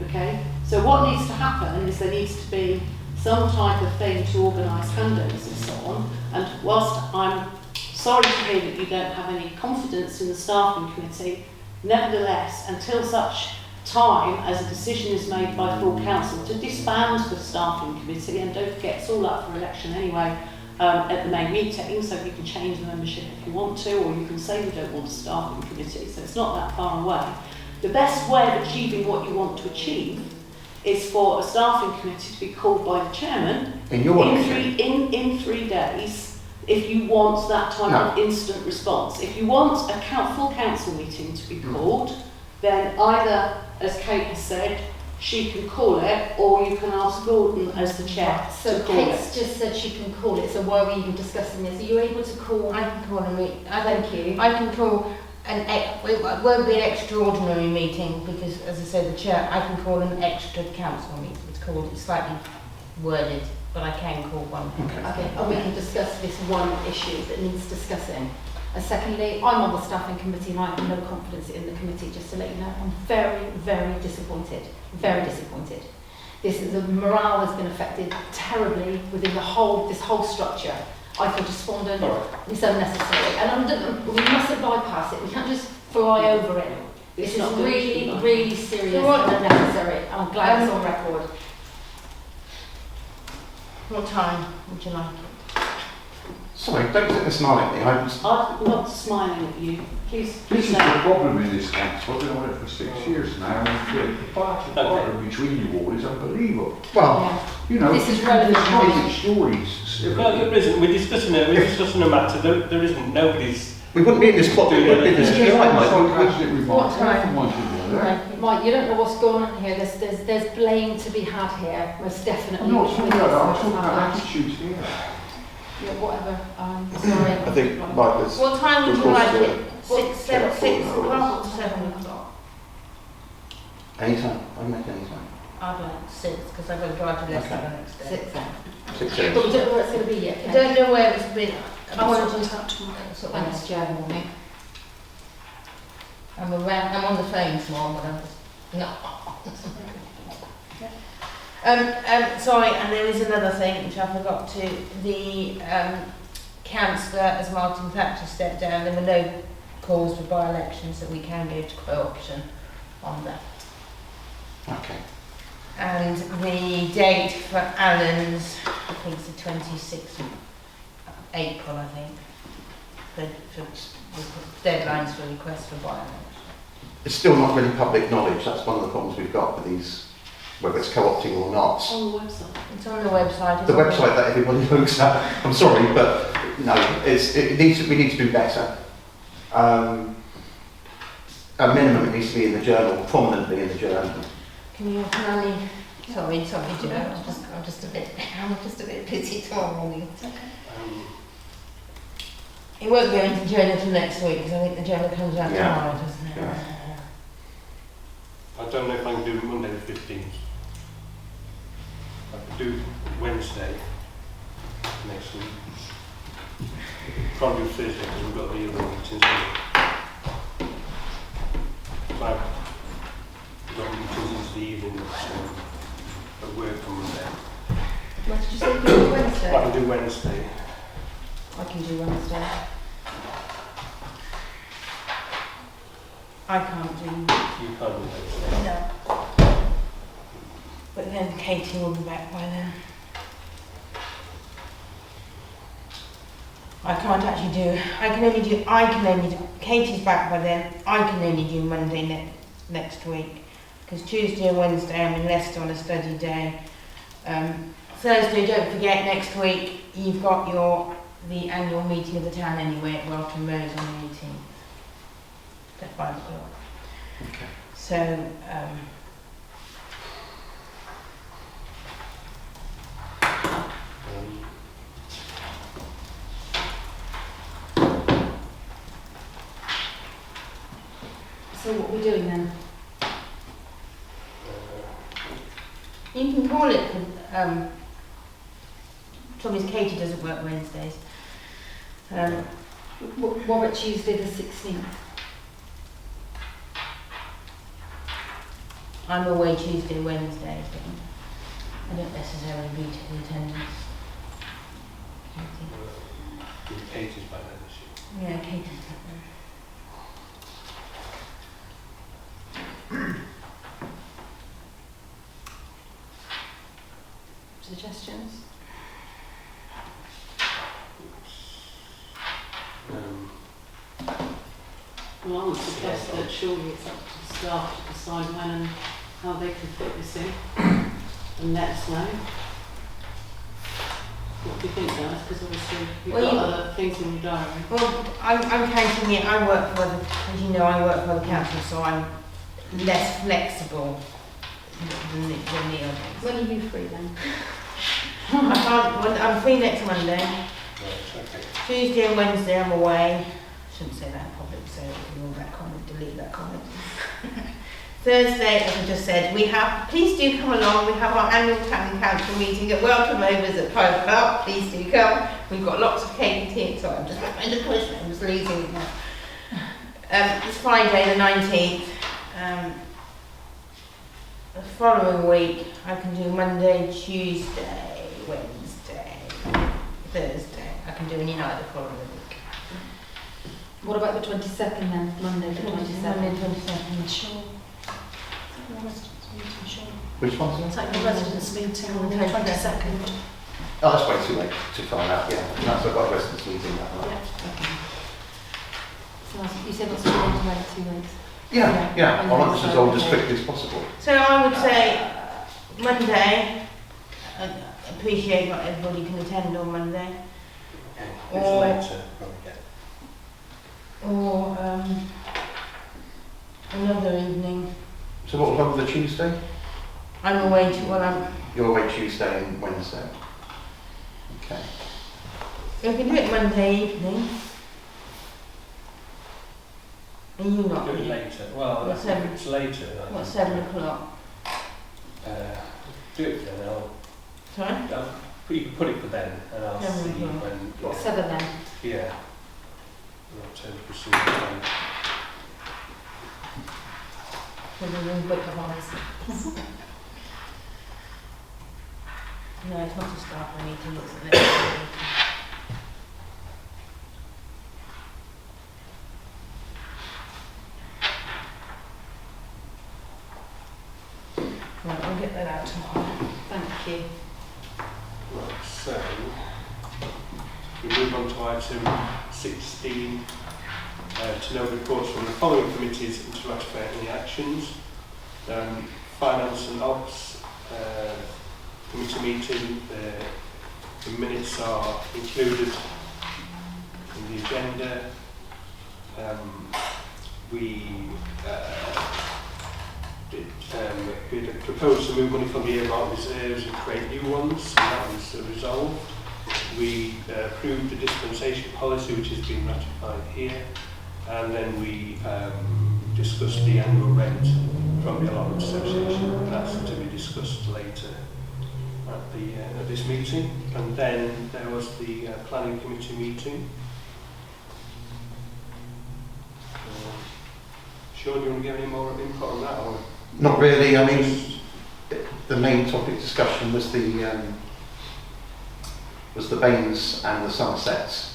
Okay. So what needs to happen is there needs to be some type of thing to organise handovers and so on. And whilst I'm sorry to hear that you don't have any confidence in the staffing committee, nevertheless, until such time as a decision is made by full council to disband the staffing committee, and don't forget it's all up for election anyway at the main meeting, so you can change the membership if you want to, or you can say you don't want a staffing committee, so it's not that far away. The best way of achieving what you want to achieve is for a staffing committee to be called by the chairman In your in 3 days, if you want that type of instant response. If you want a full council meeting to be called, then either, as Kate has said, she can call it, or you can ask Gordon as the chair So to call Kate's it. just said she can call it, so why were you even discussing this? Are you able to call? I can call a meeting. Thank you. I can call it won't be an extraordinary meeting because, as I said, the chair, I can call an extra council meeting. It's slightly worded, but I can call one. Okay, and we can discuss this one issue that needs discussing. And secondly, I'm on the staffing committee and I have no confidence in the committee, just to let you know. I'm very, very disappointed. Very disappointed. The morale has been affected terribly within this whole structure. I feel despondent, it's unnecessary. And we mustn't bypass it, we can't just fly over it. This It's is not going to really, be. really serious So what- and unnecessary. And I'm glad it's on record. What time would you like it? Sorry, don't take the smile at me. I'm not smiling at you. Please This is say. the problem in this council. I've been on it for 6 years now, and the barter between you all is unbelievable. Well, You know, This is relevant it's knowledge. stories. No, there isn't. We're discussing a matter. There isn't. Nobody's. we wouldn't be in this plot. We wouldn't be in this. You're right, Mike. What time? I'm Mike, you don't know what's going on here. There's blame to be had here, most definitely. not talking about that, I'm talking With about this. attitudes here. Yeah, whatever. Sorry. I think Mike was. What time would you Of course, like it? well, 6 o'clock or 7 o'clock? Anytime. I make any time. I'd like 6 because I've got to drive to Leicester the next day. 6 then. 6 But we years. don't know where it's going to be yet. I don't know where it's been. I want to sort just it out tomorrow. sort of Thanks, Jo. morning. I'm on the phone tomorrow, but I'm just no. Sorry, and there is another thing which I forgot to. The councillor, as Martin Thatcher stepped down, there were no calls for by-elections, so we can go to co-option on that. Okay. And the date for Alan's, I think it's the 26th of April, I think, for deadlines for requests for by-election. It's still not really public knowledge. That's one of the problems we've got with these, whether it's co-opting or not. On the website. It's on the website. The isn't it? website that everybody looks at. I'm sorry, but no, we need to do better. At minimum, it needs to be in the journal, prominently in the journal. Can I? Sorry, Joe. I'm just a bit busy tomorrow morning. It won't go into the journal till next week because I think the journal comes out Yeah. tomorrow, doesn't it? Yeah. I don't know if I can do Monday the 15th. I could do Wednesday next week. Can't do Thursday because we've got the other meetings. So I've got meetings into the evening at work on Monday. What did you say? You can do I Wednesday? can do Wednesday. I can do Wednesday. I can't do. You can't do Wednesday. No. But then Katie will be back by then. I can't actually do. I can only do. Katie's back by then. I can only do Monday next week because Tuesday and Wednesday I'm in Leicester on a study day. Thursday, don't forget, next week you've got the annual meeting of the town anyway at Welton Rose on the 18th at 5 o'clock. Okay. So, So what are we doing then? you can call it, trouble is Katie doesn't work Wednesdays. What about Tuesday the 16th? I'm away Tuesday, Wednesday, so I don't necessarily need to the attendance. Katie's back then, is she? Yeah, Katie's back there. Suggestions? Well, I would suggest that surely it's up to the staff to decide when and how they can fit this in and let us know. What do you think, guys? Because obviously you've Well, got other things in your diary. Well, I'm counting it, I work for the, as you know, I work for the council, so I'm less flexible than the others. When are you free then? I'm free next Monday. Right, okay. Tuesday and Wednesday I'm away. Shouldn't say that in public, so ignore that comment, delete that comment. Thursday, as I just said, please do come along, we have our annual town council meeting at Welton Rovers at 5 o'clock, please do come. We've got lots of cake and tea, so I'm just trying to push it, I'm just losing it now. It's Friday the 19th. The following week I can do Monday, Tuesday, Wednesday, Thursday. I can do any night the following week. What about the 22nd then? Monday the 22nd? Monday 22nd. Sure. Residents meeting, sure. Which one's that? Take the residents meeting on the 22nd. Oh, that's way too late to find out, yeah. That's what I've got residents meeting that night. So you said that's going to wait 2 weeks? Yeah. I want this resolved as quickly as possible. So I would say Monday. I appreciate not everybody can attend on Monday. It's later, probably get. Or another evening. So what will happen with the Tuesday? I'm away You're away Tuesday and Wednesday. Okay. we can do it Monday evening. Are you not? Do it later. Well, What, if 7? it's later. What, 7 o'clock? Do it for then. Sorry? You can put it for then, and I'll 7 see o'clock. when. What, 7 then? Yeah. I'll turn to proceed then. For the room book of hours. No, it's not a staff meeting, it's an extra meeting. Right, I'll get that out tomorrow. Thank you. Right, so we move on to item 16. To know reports from the following committees and to ratify any actions. Finance and Ops committee meeting. The minutes are included in the agenda. We proposed to move money from the earmark reserves and create new ones, and that was resolved. We approved the dispensation policy, which has been ratified here. And then we discussed the annual rent from the Allotment Association. That's to be discussed later at this meeting. And then there was the Planning Committee meeting. Sean, do you want to give any more input on that? Or Not really. I mean, the main topic discussion was the Baines and the Somerset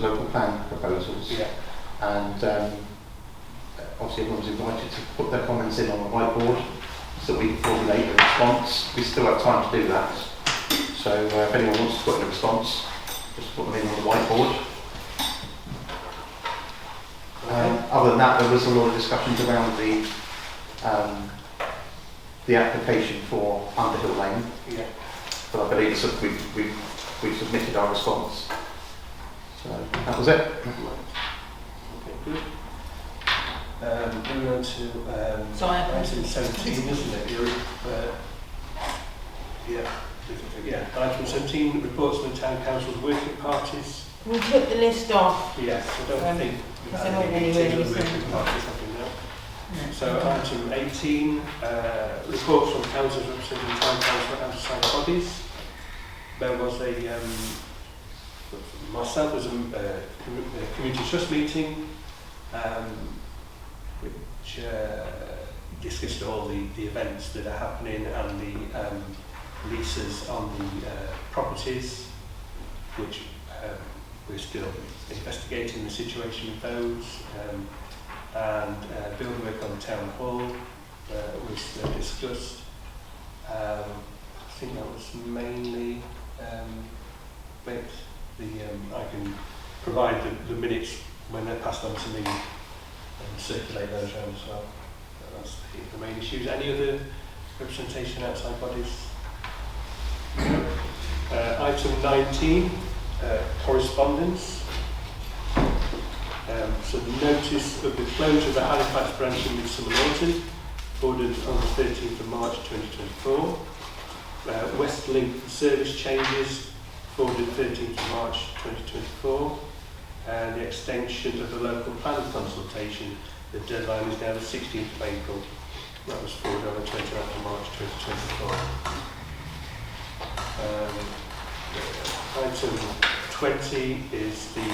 local plan proposals. Yeah. And obviously everyone was invited to put their comments in on the whiteboard so that we can formulate a response. We still have time to do that. So if anyone wants to put in a response, just put them in on the whiteboard. Other than that, there was a lot of discussions around the the application for Underhill Lane, Yeah. but I believe we've submitted our response. So that was it. Okay, good. Moving on to So I have item 17, isn't it? Yeah, item 17, reports from the Town Council's working parties. We took the list off. Yes, I don't think we've because had there weren't any any meetings really with working recent. parties, have we now? No. So item 18, reports from councils representing Town Council and outside bodies. There was myself as a community trust meeting, which discussed all the events that are happening and the leases on the properties, which we're still investigating the situation with those, and building work on the town hall was discussed. I think that was mainly it. I can provide the minutes when they're passed on to me and circulate those around as well. That's the main issues. Any other representation outside bodies? Item 19, correspondence. So the notice of the closure of the Halifax branch in Midsummer Norton, ordered on the 13th of March 2024. Westlink service changes, forwarded 13th of March 2024. And the extension of the local planning consultation, the deadline is now the 16th of April. That was forwarded on the 29th of March 2024. Item 20 is the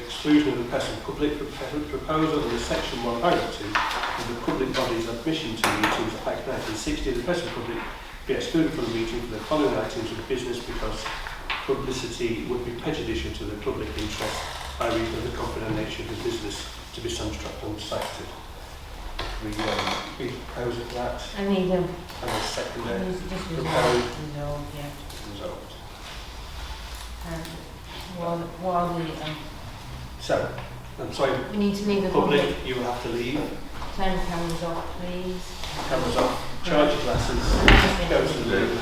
exclusion of the press and public proposal under section 1 paragraph 2 of the Public Bodies Admission to Meetings Act 1960. The press and public be excluded from the meeting for the following items of business because publicity would be prejudicial to the public interest by reason of the confidential nature of the business to be cited. We propose of that. I need them. And a secondary Just proposed. resolved, yeah. Resolved. While So, I'm sorry, we need to leave the public, you will have to leave. Turn the cameras off, please. Cameras off, charge your glasses, go to the loo.